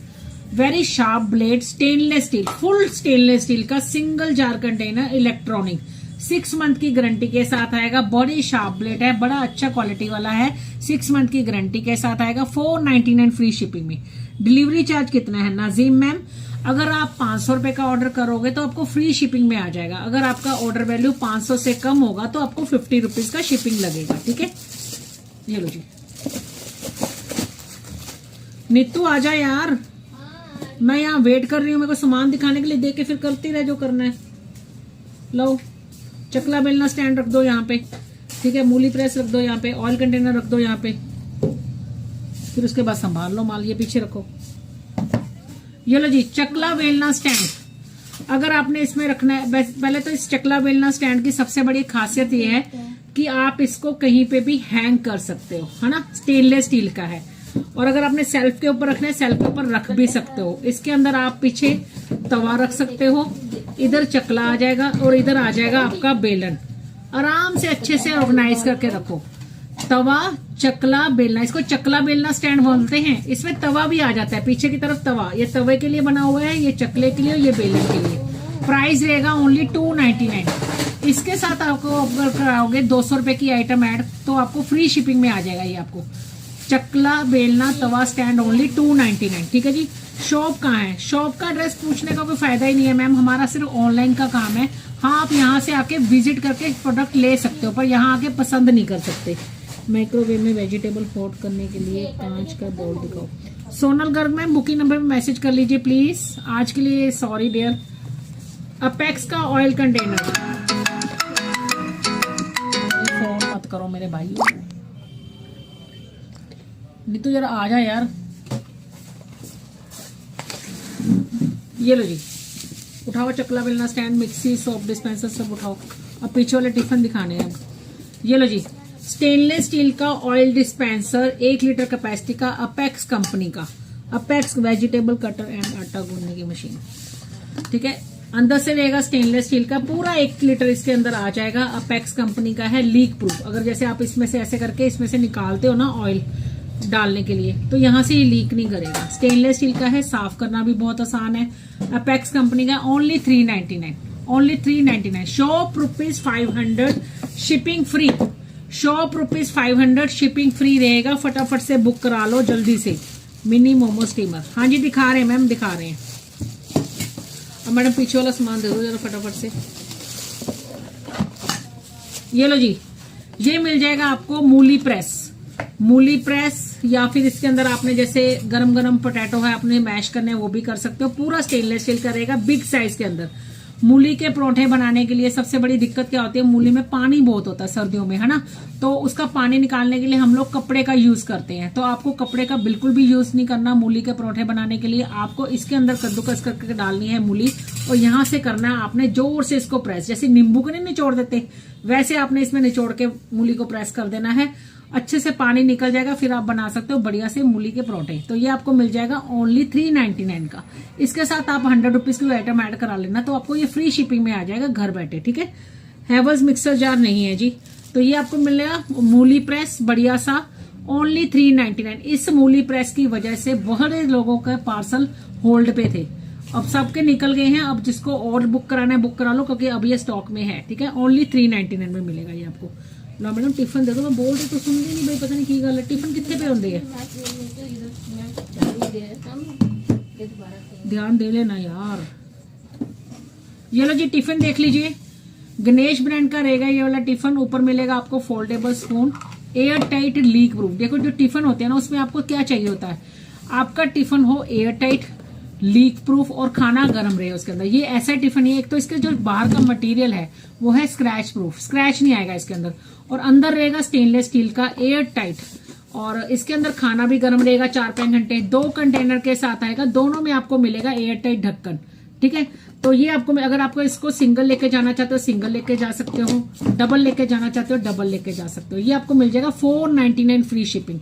very sharp blade, stainless steel, full stainless steel का single jar container, electronic, 6 month की गारंटी के साथ आएगा। बड़ी शार्प ब्लेड है, बड़ा अच्छा क्वालिटी वाला है, 6 मंथ की गारंटी के साथ आएगा। 499 फ्री शिपिंग में। डिलीवरी चार्ज कितना है नाजीम मैम? अगर आप 500 रुपए का ऑर्डर करोगे तो आपको फ्री शिपिंग में आ जाएगा। अगर आपका ऑर्डर वैल्यू 500 से कम होगा तो आपको 50 रुपीज का शिपिंग लगेगा, ठीक है। ये लो जी, नीतू आ जा यार, मैं यहाँ वेट कर रही हूँ, मेरे को सामान दिखाने के लिए, दे के फिर करती रहे जो करना है। लो चकला बेलना स्टैंड रख दो यहाँ पे, ठीक है। मूली प्रेस रख दो यहाँ पे, ऑयल कंटेनर रख दो यहाँ पे, फिर उसके बाद संभाल लो माल। ये पीछे रखो। ये लो जी चकला बेलना स्टैंड। अगर आपने इसमें रखना है, पहले तो इस चकला बेलना स्टैंड की सबसे बड़ी खासियत ये है कि आप इसको कहीं पे भी हैंग कर सकते हो, है ना। स्टेनलेस स्टील का है। और अगर आपने सेल्फ के ऊपर रखना है, सेल्फ के ऊपर रख भी सकते हो। इसके अंदर आप पीछे तवा रख सकते हो, इधर चकला आ जाएगा और इधर आ जाएगा आपका बेलन। आराम से अच्छे से ऑर्गेनाइज करके रखो। तवा, चकला, बेलना, इसको चकला बेलना स्टैंड बोलते हैं। इसमें तवा भी आ जाता है, पीछे की तरफ तवा। ये तवे के लिए बना हुआ है, ये चकले के लिए और ये बेलन के लिए। प्राइस रहेगा ओनली 299। इसके साथ आपको अगर कराओगे 200 रुपए की आइटम ऐड तो आपको फ्री शिपिंग में आ जाएगा। ये आपको चकला बेलना तवा स्टैंड ओनली 299, ठीक है जी। शॉप कहाँ है? शॉप का एड्रेस पूछने का कोई फायदा ही नहीं है मैम, हमारा सिर्फ ऑनलाइन का काम है। हाँ, आप यहाँ से आके विजिट करके प्रोडक्ट ले सकते हो, पर यहाँ आके पसंद नहीं कर सकते। माइक्रोवेव में वेजिटेबल हॉट करने के लिए कांच का बाउल दिखाओ। सोनल गर्ग में बुकिंग नंबर पे मैसेज कर लीजिए प्लीज। आज के लिए सॉरी डियर। अपेक्स का ऑयल कंटेनर। फोन मत करो मेरे भाई, नीतू जरा आ जा यार। ये लो जी, उठाओ चकला बेलना स्टैंड, मिक्सी, सोप डिस्पेंसर सब उठाओ। अब पीछे वाले टिफिन दिखाने हैं। ये लो जी स्टेनलेस स्टील का ऑयल डिस्पेंसर, 1 लीटर कैपेसिटी का, अपेक्स कंपनी का। अपेक्स वेजिटेबल कटर एंड आटा गूंदने की मशीन, ठीक है। अंदर से रहेगा स्टेनलेस स्टील का, पूरा 1 लीटर इसके अंदर आ जाएगा। अपेक्स कंपनी का है, लीक प्रूफ। अगर जैसे आप इसमें से ऐसे करके इसमें से निकालते हो ना ऑयल डालने के लिए, तो यहाँ से ये लीक नहीं करेगा। स्टेनलेस स्टील का है, साफ करना भी बहुत आसान है। अपेक्स कंपनी का only 399, only 399। Shop ₹500 shipping free, shop ₹500 shipping free रहेगा। फटाफट से बुक करा लो जल्दी से। मिनी मोमो स्टीमर, हाँ जी दिखा रहे हैं मैम, दिखा रहे हैं। अब मैडम पीछे वाला सामान दे दो जरा फटाफट से। ये लो जी, ये मिल जाएगा आपको मूली प्रेस, मूली प्रेस, या फिर इसके अंदर आपने जैसे गरम गरम पोटैटो है आपने मैश करने हैं वो भी कर सकते हो। पूरा स्टेनलेस स्टील का रहेगा, बिग साइज के अंदर। मूली के परोठे बनाने के लिए सबसे बड़ी दिक्कत क्या होती है, मूली में पानी बहुत होता है सर्दियों में, है ना। तो उसका पानी निकालने के लिए हम लोग कपड़े का यूज करते हैं। तो आपको कपड़े का बिल्कुल भी यूज नहीं करना मूली के परोठे बनाने के लिए। आपको इसके अंदर कद्दूकस करके डालनी है मूली, और यहाँ से करना है आपने जोर से इसको प्रेस, जैसे नींबू को नहीं निचोड़ देते वैसे आपने इसमें निचोड़ के मूली को प्रेस कर देना है। अच्छे से पानी निकल जाएगा, फिर आप बना सकते हो बढ़िया से मूली के परोठे। तो ये आपको मिल जाएगा ओनली 399 का। इसके साथ आप 100 रुपीज की आइटम ऐड करा लेना, तो आपको ये फ्री शिपिंग में आ जाएगा घर बैठे, ठीक है। हैवल्स मिक्सर जार नहीं है जी, तो ये आपको मिलेगा मूली प्रेस बढ़िया सा, ओनली 399। इस मूली प्रेस की वजह से बहुत लोगों के पार्सल होल्ड पे थे, अब सबके निकल गए हैं। अब जिसको और बुक कराना है बुक करा लो, क्योंकि अब ये स्टॉक में है, ठीक है। ओनली 399 में मिलेगा ये आपको। लो मैडम टिफिन दे दो, मैं बोल रही तो सुनती नहीं भाई, पता नहीं की गल है। टिफिन कितने पे होंगे है, ध्यान दे लेना यार। ये लो जी टिफिन देख लीजिए, गणेश ब्रांड का रहेगा ये वाला टिफिन। ऊपर मिलेगा आपको foldable spoon, air tight, leak proof. देखो जो टिफिन होते हैं ना उसमें आपको क्या चाहिए होता है, आपका टिफिन हो एयर टाइट, लीक प्रूफ और खाना गर्म रहे उसके अंदर। ये ऐसा टिफिन है, एक तो इसके जो बाहर का मटेरियल है वो है स्क्रैच प्रूफ, स्क्रैच नहीं आएगा इसके अंदर, और अंदर रहेगा स्टेनलेस स्टील का एयर टाइट, और इसके अंदर खाना भी गर्म रहेगा 4-5 घंटे। 2 कंटेनर के साथ आएगा, दोनों में आपको मिलेगा एयर टाइट ढक्कन, ठीक है। तो ये आपको, अगर आपको इसको सिंगल लेके जाना चाहते हो सिंगल लेके जा सकते हो, डबल लेके जाना चाहते हो डबल लेके जा सकते हो। ये आपको मिल जाएगा 499 फ्री शिपिंग।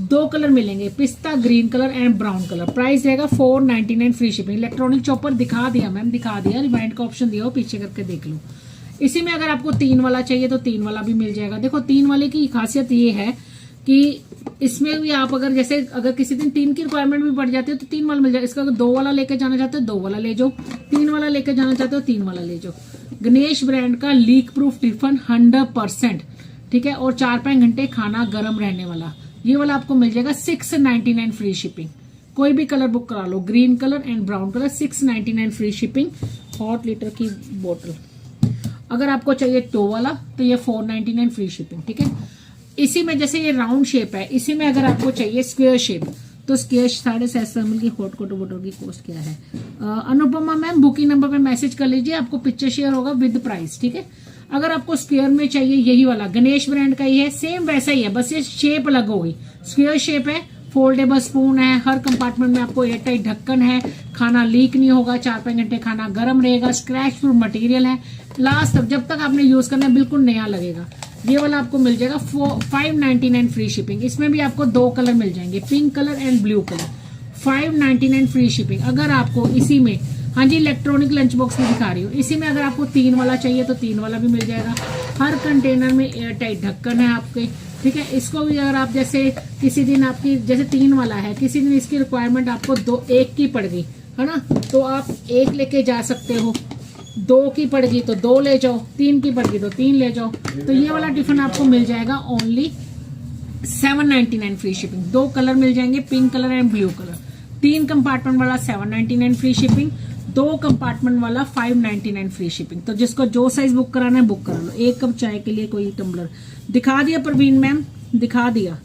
2 कलर मिलेंगे, पिस्ता green colour and brown colour. Price रहेगा 499 फ्री शिपिंग। इलेक्ट्रॉनिक चॉपर दिखा दिया मैम, दिखा दिया, रिवाइंड का ऑप्शन दिया हो, पीछे करके देख लो। इसी में अगर आपको 3 वाला चाहिए तो 3 वाला भी मिल जाएगा। देखो 3 वाले की खासियत ये है कि इसमें भी आप अगर जैसे अगर किसी दिन 3 की रिक्वायरमेंट भी बढ़ जाती है तो 3 वाला मिल जाएगा। इसका अगर 2 वाला लेके जाना चाहते हो 2 वाला ले जाओ, 3 वाला लेके जाना चाहते हो 3 वाला ले जाओ। गणेश ब्रांड का लीक प्रूफ टिफिन 100%, ठीक है, और 4-5 घंटे खाना गर्म रहने वाला। ये वाला आपको मिल जाएगा 699 फ्री शिपिंग। कोई भी कलर बुक करा लो, green colour and brown colour, 699 free shipping. Hot litre की बोतल अगर आपको चाहिए 2 वाला तो ये 499 फ्री शिपिंग, ठीक है। इसी में जैसे ये राउंड शेप है, इसी में अगर आपको चाहिए स्क्वायर शेप तो स्क्वायर 750 ml की हॉट वाटर बोतल की कॉस्ट क्या है। अनुपमा मैम बुकिंग नंबर पे मैसेज कर लीजिए, आपको पिक्चर शेयर होगा विद प्राइस, ठीक है। अगर आपको स्क्वायर में चाहिए यही वाला गणेश ब्रांड का ही है, सेम वैसा ही है, बस ये शेप अलग होगी। स्क्वायर शेप है, फोल्डेबल स्पून है, हर कंपार्टमेंट में आपको एयर टाइट ढक्कन है, खाना लीक नहीं होगा, 4-5 घंटे खाना गर्म रहेगा, स्क्रैच प्रूफ मटेरियल है। लास्ट तक जब तक आपने यूज करना है बिल्कुल नया लगेगा। ये वाला आपको मिल जाएगा 599 फ्री शिपिंग। इसमें भी आपको 2 कलर मिल जाएंगे, pink colour and blue colour. 599 free shipping. अगर आपको इसी में, हाँ जी इलेक्ट्रॉनिक लंच बॉक्स में दिखा रही हूँ, इसी में अगर आपको 3 वाला चाहिए तो 3 वाला भी मिल जाएगा। हर कंटेनर में एयर टाइट ढक्कन है आपके, ठीक है। इसको भी अगर आप जैसे किसी दिन आपकी जैसे 3 वाला है, किसी दिन इसकी रिक्वायरमेंट आपको 1 की पड़ गई है ना, तो आप 1 लेके जा सकते हो। 2 की पड़ गई तो 2 ले जाओ, 3 की पड़ गई तो 3 ले जाओ। तो ये वाला टिफिन आपको मिल जाएगा ओनली 799 फ्री शिपिंग। 2 कलर मिल जाएंगे, pink colour and blue colour. 3 compartment वाला 799 फ्री शिपिंग, 2 कंपार्टमेंट वाला 599 फ्री शिपिंग। तो जिसको जो साइज बुक कराना है बुक करा लो। 1 कप चाय के लिए कोई टम्बलर दिखा दिया प्रवीण मैम, दिखा दिया।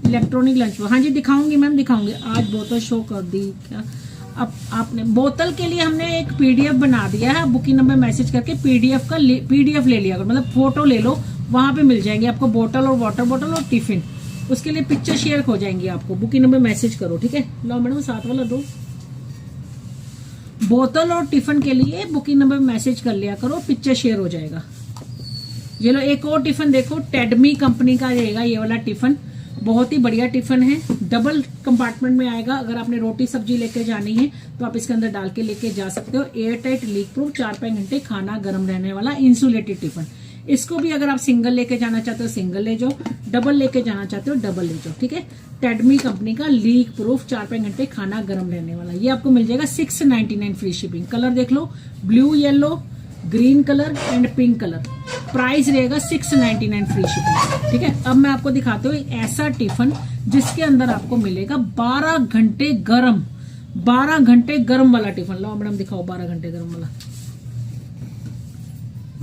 इलेक्ट्रॉनिक लंच, हाँ जी दिखाऊंगी मैम, दिखाऊंगी। आज बोतल शो कर दी क्या? अब आपने बोतल के लिए हमने एक पीडीएफ बना दिया है, बुकिंग नंबर मैसेज करके पीडीएफ ले लिया, मतलब फोटो ले लो, वहां पे मिल जाएंगे आपको बोतल और वाटर बोतल और टिफिन। उसके लिए पिक्चर शेयर हो जाएंगी आपको, बुकिंग नंबर मैसेज करो, ठीक है। लो मैडम 7 वाला दो। बोतल और टिफिन के लिए बुकिंग नंबर मैसेज कर लिया करो, पिक्चर शेयर हो जाएगा। ये लो एक और टिफिन देखो, टेडमी कंपनी का रहेगा ये वाला टिफिन, बहुत ही बढ़िया टिफिन है। डबल कंपार्टमेंट में आएगा। अगर आपने रोटी सब्जी लेके जानी है तो आप इसके अंदर डाल के लेके जा सकते हो। एयर टाइट, लीक प्रूफ, 4-5 घंटे खाना गर्म रहने वाला इंसुलेटेड टिफिन। इसको भी अगर आप सिंगल लेके जाना चाहते हो सिंगल ले जाओ, डबल लेके जाना चाहते हो डबल ले जाओ, ठीक है। टेडमी कंपनी का लीक प्रूफ, 4-5 घंटे खाना गर्म रहने वाला, ये आपको मिल जाएगा 699 फ्री शिपिंग। कलर देख लो, blue, yellow, green colour and pink colour. Price रहेगा 699 फ्री शिपिंग, ठीक है। अब मैं आपको दिखाता हूँ एक ऐसा टिफिन जिसके अंदर आपको मिलेगा 12 घंटे गर्म, 12 घंटे गर्म वाला टिफिन। लो मैडम दिखाओ 12 घंटे गर्म वाला।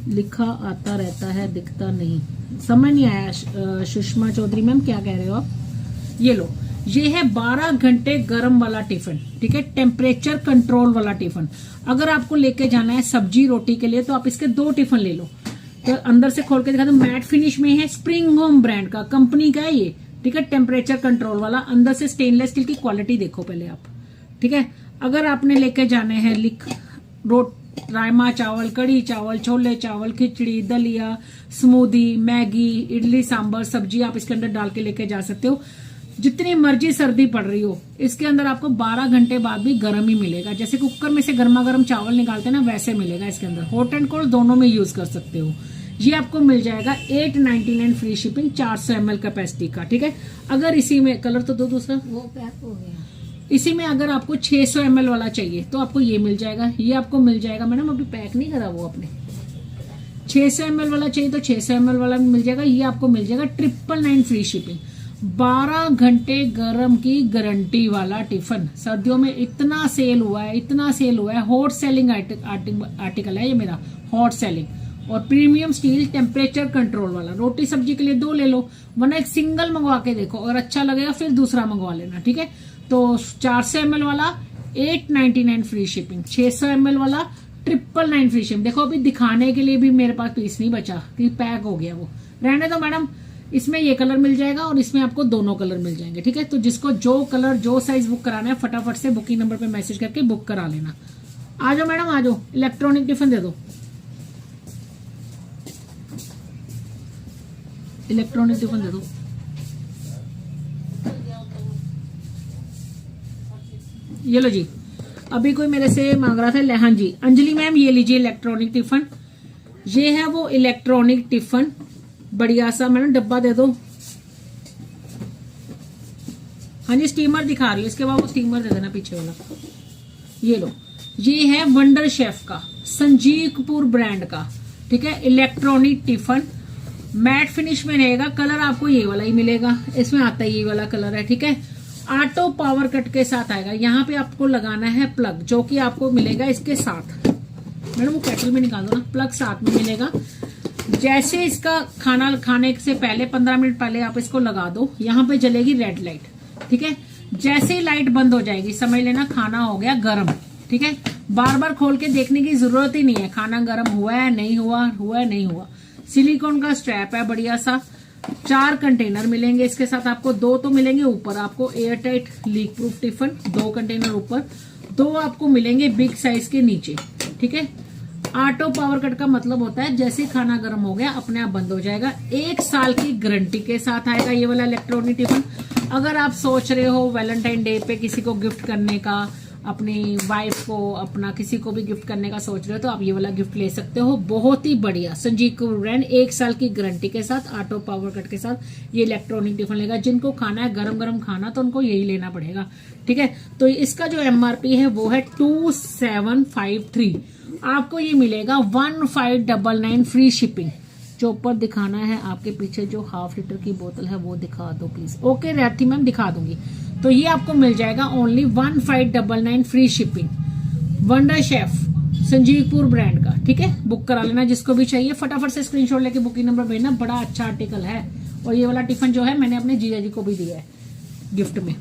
लिखा आता रहता है, दिखता नहीं, समझ नहीं आया। सुषमा चौधरी मैम क्या कह रहे हो आप? ये लो, ये है 12 घंटे गर्म वाला टिफिन, ठीक है, टेम्परेचर कंट्रोल वाला टिफिन। अगर आपको लेके जाना है सब्जी रोटी के लिए तो आप इसके 2 टिफिन ले लो। तो अंदर से खोल के दिखा दो, मैट फिनिश में है, स्प्रिंग होम ब्रांड का, कंपनी का है ये, ठीक है, टेम्परेचर कंट्रोल वाला। अंदर से स्टेनलेस स्टील की क्वालिटी देखो पहले आप, ठीक है। अगर आपने लेके जाने हैं राजमा चावल, कड़ी चावल, छोले चावल, खिचड़ी, दलिया, स्मूदी, मैगी, इडली सांबर, सब्जी आप इसके अंदर डाल के लेके जा सकते हो। जितनी मर्जी सर्दी पड़ रही हो, इसके अंदर आपको 12 घंटे बाद भी गर्म ही मिलेगा। जैसे कुकर में से गर्मा गर्म चावल निकालते हैं ना, वैसे मिलेगा इसके अंदर। हॉट एंड कोल्ड दोनों में यूज कर सकते हो। ये आपको मिल जाएगा 899 फ्री शिपिंग, 400 ml कैपेसिटी का, ठीक है। अगर इसी में कलर तो दो दूसरा, वो पैक हो गया। इसी में अगर आपको 600 ml वाला चाहिए तो आपको ये मिल जाएगा। ये आपको मिल जाएगा मैडम, अभी पैक नहीं करा वो आपने। 600 ml वाला चाहिए तो 600 ml वाला मिल जाएगा। ये आपको मिल जाएगा 999 फ्री शिपिंग। 12 घंटे गर्म की गारंटी वाला टिफिन। सर्दियों में इतना सेल हुआ है, इतना सेल हुआ है। हॉट सेलिंग आर्टिकल है ये मेरा, हॉट सेलिंग। और प्रीमियम स्टील टेम्परेचर कंट्रोल वाला। रोटी सब्जी के लिए 2 ले लो, वरना एक सिंगल मंगवा के देखो, अगर अच्छा लगेगा फिर दूसरा मंगवा लेना, ठीक है। तो 400 ml वाला 899 फ्री शिपिंग, 600 ml वाला 999 फ्री शिपिंग। देखो अभी दिखाने के लिए भी मेरे पास पीस नहीं बचा कि पैक हो गया, वो रहने दो मैडम। इसमें ये कलर मिल जाएगा और इसमें आपको दोनों कलर मिल जाएंगे, ठीक है। तो जिसको जो कलर जो साइज बुक कराना है फटाफट से बुकिंग नंबर पे मैसेज करके बुक करा लेना। आ जाओ मैडम, आ जाओ। इलेक्ट्रॉनिक टिफिन दे दो, इलेक्ट्रॉनिक टिफिन दे दो। ये लो जी, अभी कोई मेरे से मांग रहा था। हाँ जी अंजलि मैम, ये लीजिए इलेक्ट्रॉनिक टिफिन। ये है वो इलेक्ट्रॉनिक टिफिन, बढ़िया सा। मैडम डब्बा दे दो। हाँ जी स्टीमर दिखा रही है, इसके बाद वो स्टीमर दे देना पीछे वाला। ये लो, ये है वंडर शेफ का, संजीव कपूर ब्रांड का, ठीक है। इलेक्ट्रॉनिक टिफिन मैट फिनिश में रहेगा। कलर आपको ये वाला ही मिलेगा, इसमें आता है ये वाला कलर है, ठीक है। ऑटो पावर कट के साथ आएगा। यहाँ पे आपको लगाना है प्लग, जो कि आपको मिलेगा इसके साथ। मैडम वो केटल में निकाल दो ना, प्लग साथ में मिलेगा। जैसे इसका खाना खाने से पहले 15 मिनट पहले आप इसको लगा दो, यहाँ पे जलेगी रेड लाइट, ठीक है। जैसे ही लाइट बंद हो जाएगी समझ लेना खाना हो गया गर्म, ठीक है। बार बार खोल के देखने की जरूरत ही नहीं है, खाना गर्म हुआ है नहीं हुआ, हुआ है नहीं हुआ। सिलिकॉन का स्ट्रैप है बढ़िया सा। 4 कंटेनर मिलेंगे इसके साथ आपको, 2 तो मिलेंगे ऊपर आपको air tight leak proof tiffin, 2 container ऊपर, 2 आपको मिलेंगे बिग साइज के नीचे, ठीक है। ऑटो पावर कट का मतलब होता है जैसे ही खाना गर्म हो गया अपने आप बंद हो जाएगा। 1 साल की गारंटी के साथ आएगा ये वाला इलेक्ट्रॉनिक टिफिन। अगर आप सोच रहे हो वैलेंटाइन डे पे किसी को गिफ्ट करने का, अपनी वाइफ को, अपना किसी को भी गिफ्ट करने का सोच रहे हो, तो आप ये वाला गिफ्ट ले सकते हो। बहुत ही बढ़िया संजीव कपूर ब्रांड, 1 साल की गारंटी के साथ, ऑटो पावर कट के साथ ये इलेक्ट्रॉनिक टिफिन लेगा। जिनको खाना है गरम गरम खाना तो उनको यही लेना पड़ेगा, ठीक है। तो इसका जो MRP है वो है 2753। आपको ये मिलेगा 1599 फ्री शिपिंग। जो ऊपर दिखाना है आपके पीछे जो ½ लीटर की बोतल है वो दिखा दो प्लीज। ओके रहती मैम दिखा दूंगी। तो ये आपको मिल जाएगा only 1599 free shipping. Wonder chef Sanjeevpur brand का, ठीक है। बुक करा लेना जिसको भी चाहिए, फटाफट से स्क्रीनशॉट लेके बुकिंग नंबर भेजना। बड़ा अच्छा आर्टिकल है। और ये वाला टिफिन जो है मैंने अपने जीजा जी को भी दिया है गिफ्ट में।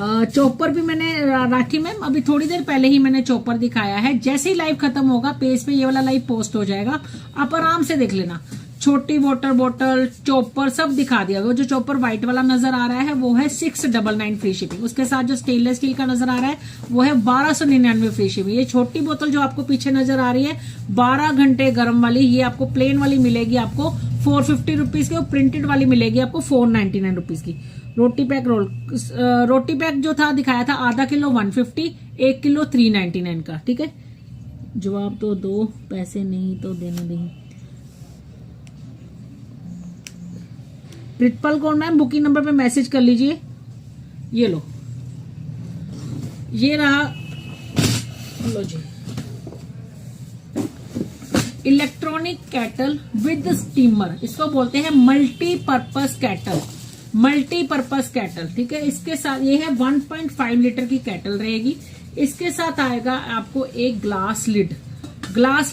चॉपर भी मैंने राखी मैम अभी थोड़ी देर पहले ही मैंने चॉपर दिखाया है। जैसे ही लाइव खत्म होगा पेज पे ये वाला लाइव पोस्ट हो जाएगा, आप आराम से देख लेना। छोटी वाटर बोतल, चॉपर सब दिखा दिया। वो जो चॉपर व्हाइट वाला नजर आ रहा है वो है 699 फ्री शिपिंग। उसके साथ जो स्टेनलेस स्टील का नजर आ रहा है वो है 1299 फ्री शिपिंग। ये छोटी बोतल जो आपको पीछे नजर आ रही है 12 घंटे गर्म वाली, ये आपको प्लेन वाली मिलेगी आपको 450 रुपीज की, और प्रिंटेड वाली मिलेगी आपको 499 रुपीज की। रोटी पैक रोटी पैक जो था दिखाया था आधा किलो 150, 1 किलो 399 का, ठीक है। जवाब तो दो, पैसे नहीं तो देने नहीं। प्रितपाल कौन मैम, बुकिंग नंबर पे मैसेज कर लीजिए। ये लो, ये रहा लो जी इलेक्ट्रॉनिक कैटल विद स्टीमर। इसको बोलते हैं मल्टीपर्पज कैटल, मल्टीपर्पज कैटल, ठीक है। इसके साथ ये है 1.5 लीटर की कैटल रहेगी। इसके साथ आएगा आपको एक ग्लास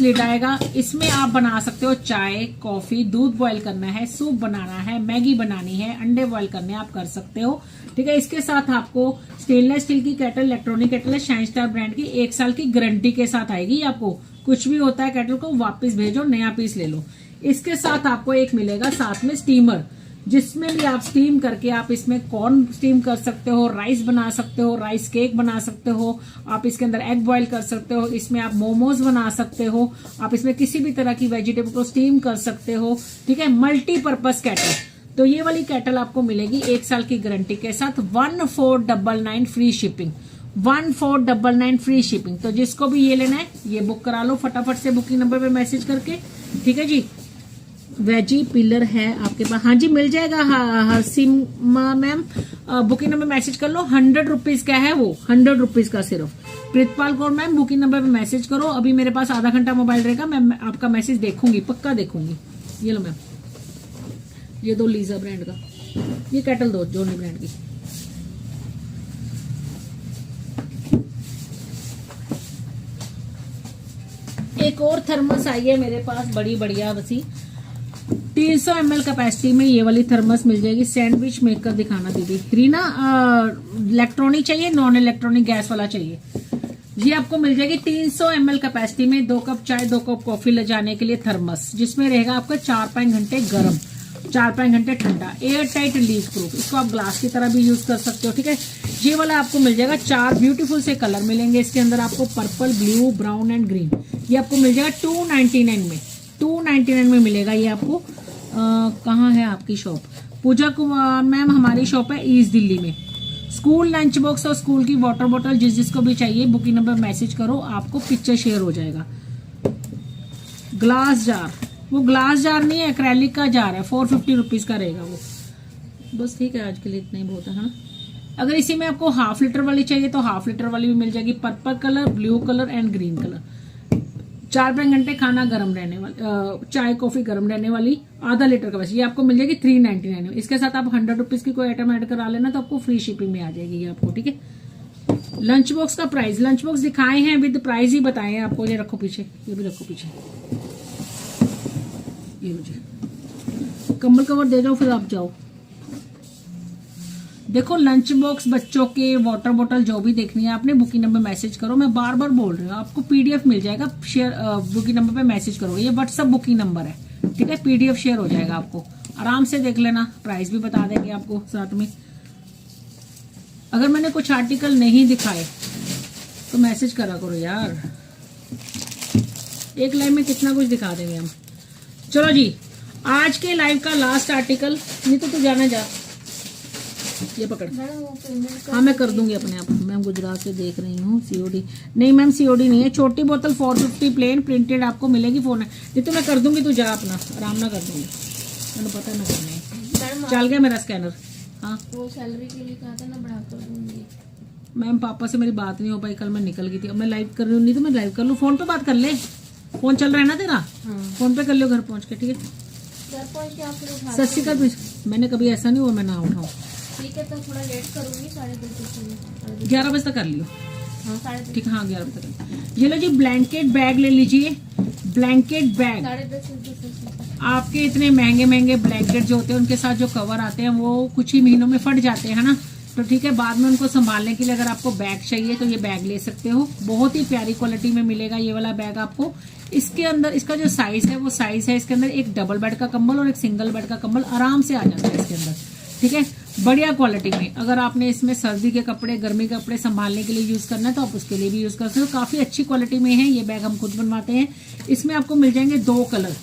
लिड आएगा। इसमें आप बना सकते हो चाय, कॉफी, दूध बॉईल करना है, सूप बनाना है, मैगी बनानी है, अंडे बॉईल करने आप कर सकते हो, ठीक है। इसके साथ आपको स्टेनलेस स्टील की कैटल, इलेक्ट्रॉनिक कैटल है शाइन स्टार ब्रांड की, 1 साल की गारंटी के साथ आएगी। आपको कुछ भी होता है कैटल को वापस भेजो, नया पीस ले लो। इसके साथ आपको एक मिलेगा साथ में स्टीमर, जिसमें भी आप स्टीम करके आप इसमें कॉर्न स्टीम कर सकते हो, राइस बना सकते हो, राइस केक बना सकते हो, आप इसके अंदर एग बॉईल कर सकते हो, इसमें आप मोमोज बना सकते हो, आप इसमें किसी भी तरह की वेजिटेबल को स्टीम कर सकते हो, ठीक है। Multipurpose cattle. तो ये वाली कैटल आपको मिलेगी 1 साल की गारंटी के साथ 1499 फ्री शिपिंग, 1499 फ्री शिपिंग। तो जिसको भी ये लेना है ये बुक करा लो फटाफट से बुकिंग नंबर पे मैसेज करके, ठीक है जी। वेजी पिलर है आपके पास, हाँ जी मिल जाएगा। हरसिमा मैम बुकिंग नंबर मैसेज कर लो। 100 रुपीज का है वो, 100 रुपीज का सिर्फ। Pritpal Kaur ma'am booking number पे मैसेज करो। अभी मेरे पास आधा घंटा मोबाइल रहेगा, मैं आपका मैसेज देखूंगी, पक्का देखूंगी। ये लो मैम, ये दो लीजा ब्रांड का। ये केटल दो जोनी ब्रांड की। एक और थर्मस आई है मेरे पास बड़ी बढ़िया बसी, 300 ml कैपेसिटी में ये वाली थर्मस मिल जाएगी। सैंडविच मेकर दिखाना दीदी। रीना इलेक्ट्रॉनिक चाहिए नॉन इलेक्ट्रॉनिक गैस वाला चाहिए? ये आपको मिल जाएगी 300 ml कैपेसिटी में, 2 कप चाय 2 कप कॉफी ले जाने के लिए थर्मस, जिसमें रहेगा आपका 4-5 घंटे गर्म 4-5 घंटे ठंडा, एयर टाइट लीक प्रूफ। इसको आप ग्लास की तरह भी यूज कर सकते हो, ठीक है। ये वाला आपको मिल जाएगा 4 ब्यूटीफुल से कलर मिलेंगे इसके अंदर आपको, purple, blue, brown and green. ये आपको मिल जाएगा 299 में, 299 में मिलेगा ये आपको। कहाँ है आपकी शॉप? पूजा कुमार मैम, हमारी शॉप है ईस्ट दिल्ली में। स्कूल लंच बॉक्स और स्कूल की वाटर बॉटल जिसको भी चाहिए बुकिंग नंबर मैसेज करो, आपको पिक्चर शेयर हो जाएगा। ग्लास जार, वो ग्लास जार नहीं है, एक्रेलिक का जार है, 450 रुपीज का रहेगा वो। बस ठीक है, आज के लिए इतना ही बहुत है। हाँ, अगर इसी में आपको 1/2 लीटर वाली चाहिए तो 1/2 लीटर वाली भी मिल जाएगी, purple colour, blue colour and green colour. 4-5 घंटे खाना गर्म रहने वाली, चाय कॉफी गर्म रहने वाली, आधा लीटर का। वैसे ये आपको मिल जाएगी 399 में। इसके साथ आप 100 रुपीज की कोई आइटम ऐड करा लेना तो आपको फ्री शिपिंग में आ जाएगी ये आपको, ठीक है। लंच बॉक्स का प्राइस, लंच बॉक्स दिखाए हैं विद प्राइस ही बताए हैं आपको। ये रखो पीछे, ये भी रखो पीछे, ये मुझे कंबल कवर दे दो फिर आप जाओ। देखो लंच बॉक्स बच्चों के, वाटर बॉटल जो भी देखनी है आपने बुकिंग नंबर मैसेज करो। मैं बार बार बोल रही हूँ, आपको पीडीएफ मिल जाएगा, शेयर बुकिंग नंबर पे मैसेज करो। ये व्हाट्सएप बुकिंग नंबर है, ठीक है। पीडीएफ शेयर हो जाएगा आपको, आराम से देख लेना, प्राइस भी बता देंगे आपको साथ में। अगर मैंने कुछ आर्टिकल नहीं दिखाए तो मैसेज करा करो यार, एक लाइव में कितना कुछ दिखा देंगे हम। चलो जी, आज के लाइव का लास्ट आर्टिकल, नहीं तो तू जाना जा, ये पकड़। हाँ मैं कर दूंगी अपने आप। मैम गुजरात से देख रही हूँ, सीओडी नहीं मैम, सीओडी नहीं है। छोटी बोतल 450 प्लेन प्रिंटेड आपको मिलेगी। फोन है नहीं तो मैं कर दूंगी, तू जा अपना आराम ना कर दूंगी, मैंने पता है मैं करना। चल गया मेरा स्कैनर। हाँ वो सैलरी के लिए कहा था ना, बढ़ा कर दूंगी। मैम पापा से मेरी बात नहीं हो पाई, कल मैं निकल गई थी। अब मैं लाइव कर रही हूँ, नहीं तो मैं लाइव कर लूँ। फोन पे बात कर ले, फोन चल रहा है ना तेरा? फोन पे कर लो घर पहुंच के, ठीक है। घर पहुंच के आप फिर उठा सत श्री अकाल। मैंने कभी ऐसा नहीं हुआ मैं ना उठाऊँ। ठीक है, तो थोड़ा लेट करूंगी, 11:30 11 बजे तक कर लियो। हाँ 11:30 ठीक है, हाँ 11 बजे तक। ये लो जी, ब्लैंकेट बैग ले लीजिए, ब्लैंकेट बैग। 10:30 आपके इतने महंगे महंगे ब्लैंकेट जो होते हैं उनके साथ जो कवर आते हैं वो कुछ ही महीनों में फट जाते हैं ना, तो ठीक है। बाद में उनको संभालने के लिए अगर आपको बैग चाहिए तो ये बैग ले सकते हो। बहुत ही प्यारी क्वालिटी में मिलेगा ये वाला बैग आपको। इसके अंदर इसका जो साइज है वो साइज है, इसके अंदर एक डबल बेड का कंबल और एक सिंगल बेड का कंबल आराम से आ जाता है इसके अंदर, ठीक है। बढ़िया क्वालिटी में। अगर आपने इसमें सर्दी के कपड़े, गर्मी के कपड़े संभालने के लिए यूज करना है तो आप उसके लिए भी यूज कर सकते हो। काफी अच्छी क्वालिटी में है ये बैग, हम खुद बनवाते हैं। इसमें आपको मिल जाएंगे 2 कलर,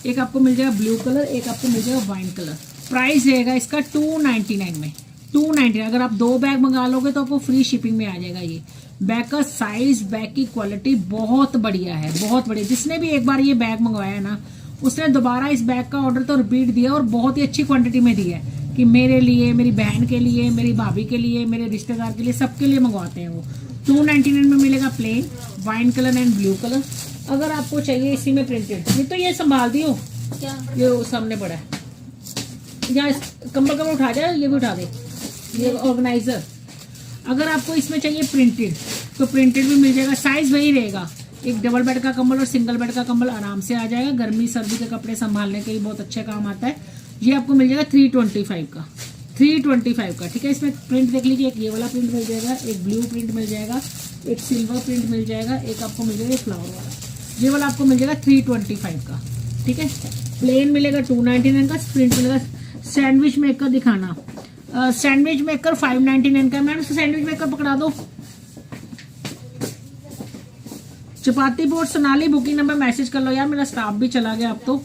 एक आपको मिल जाएगा ब्लू कलर, एक आपको मिल जाएगा वाइन कलर। प्राइस रहेगा इसका 299 में, 299। अगर आप 2 बैग मंगा लोगे तो आपको फ्री शिपिंग में आ जाएगा। ये बैग का साइज, बैग की क्वालिटी बहुत बढ़िया है, बहुत बढ़िया। जिसने भी एक बार ये बैग मंगवाया ना, उसने दोबारा इस बैग का ऑर्डर तो रिपीट दिया और बहुत ही अच्छी क्वांटिटी में दिया है कि मेरे लिए, मेरी बहन के लिए, मेरी भाभी के लिए, मेरे रिश्तेदार के लिए, सबके लिए मंगवाते हैं वो। 299 में मिलेगा plain, wine colour and blue colour. अगर आपको चाहिए इसी में प्रिंटेड, नहीं तो ये संभाल दियो, क्या ये सामने पड़ा है, यहाँ कंबल कवर उठा जाए, ये भी उठा दे, ये ऑर्गेनाइजर। अगर आपको इसमें चाहिए प्रिंटेड तो प्रिंटेड भी मिल जाएगा, साइज वही रहेगा। एक डबल बेड का कंबल और सिंगल बेड का कंबल आराम से आ जाएगा। गर्मी सर्दी के कपड़े संभालने के लिए बहुत अच्छे काम आता है। ये आपको मिल जाएगा 325 का, 325 का, ठीक है। इसमें प्रिंट देख लीजिए, एक ये वाला प्रिंट मिल जाएगा, एक ब्लू प्रिंट मिल जाएगा, एक सिल्वर प्रिंट मिल जाएगा, एक आपको मिल जाएगा फ्लावर वाला। ये वाला आपको मिल जाएगा 325 का, ठीक है। प्लेन मिलेगा 299 का, प्रिंट मिलेगा। सैंडविच मेकर दिखाना, सैंडविच मेकर 599 का। मैम सैंडविच मेकर पकड़ा दो। चपाती board Sonali, booking number message कर लो यार, मेरा स्टाफ भी चला गया अब तो,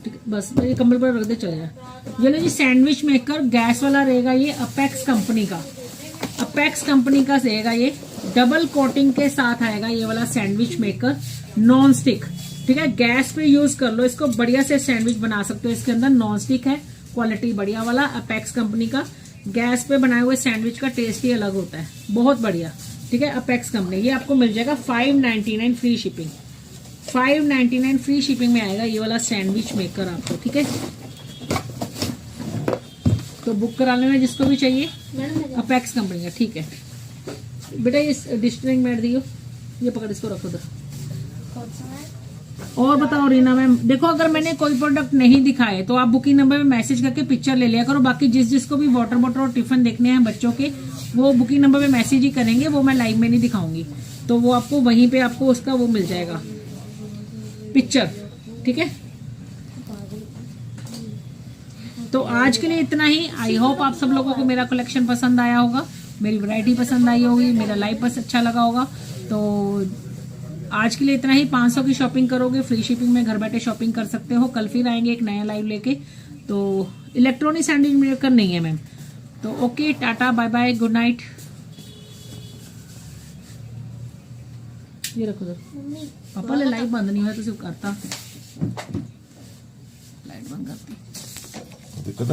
ठीक है। बस मेरे कंबल पर रख दे, चल जाए। ये लो जी, सैंडविच मेकर गैस वाला रहेगा ये, अपेक्स कंपनी का, अपेक्स कंपनी का रहेगा ये। डबल कोटिंग के साथ आएगा ये वाला सैंडविच मेकर, नॉन स्टिक, ठीक है। गैस पे यूज कर लो इसको, बढ़िया से सैंडविच बना सकते हो। इसके अंदर नॉन स्टिक है, क्वालिटी बढ़िया वाला, अपेक्स कंपनी का। गैस पे बनाए हुए सैंडविच का टेस्ट ही अलग होता है, बहुत बढ़िया, ठीक है। अपेक्स कंपनी, ये आपको मिल जाएगा 599 फ्री शिपिंग, 599 फ्री शिपिंग में आएगा ये वाला सैंडविच मेकर आपको, ठीक है। तो बुक करा लेना जिसको भी चाहिए। मैडम मैं अपेक्स कंपनी का, ठीक है बेटा। ये डिस्ट्रिंग मैट दियो, ये पकड़, इसको रखो उधर। कौन सा है? और बताओ रीना मैम, देखो अगर मैंने कोई प्रोडक्ट नहीं दिखाए तो आप बुकिंग नंबर पे मैसेज करके पिक्चर ले लिया करो। बाकी जिसको भी वाटर बॉटल और टिफिन देखने हैं बच्चों के, वो बुकिंग नंबर पे मैसेज ही करेंगे, वो मैं लाइव में नहीं दिखाऊंगी। तो वो आपको वहीं पे आपको उसका वो मिल जाएगा पिक्चर, ठीक है। तो आज के लिए इतना ही। आई होप आप सब लोगों को मेरा कलेक्शन पसंद आया होगा, मेरी वैरायटी पसंद आई होगी, मेरा लाइव बस अच्छा लगा होगा। तो आज के लिए इतना ही। 500 की शॉपिंग करोगे, फ्री शिपिंग में घर बैठे शॉपिंग कर सकते हो। कल फिर आएंगे एक नया लाइव लेके। तो इलेक्ट्रॉनिक सैंडविच मेकर नहीं है मैम। तो okay, tata, bye bye, good night. ये रखो सर, मम्मी पापा ले लाइट बंद नहीं हुआ तो सिर्फ करता लाइट बंद करती।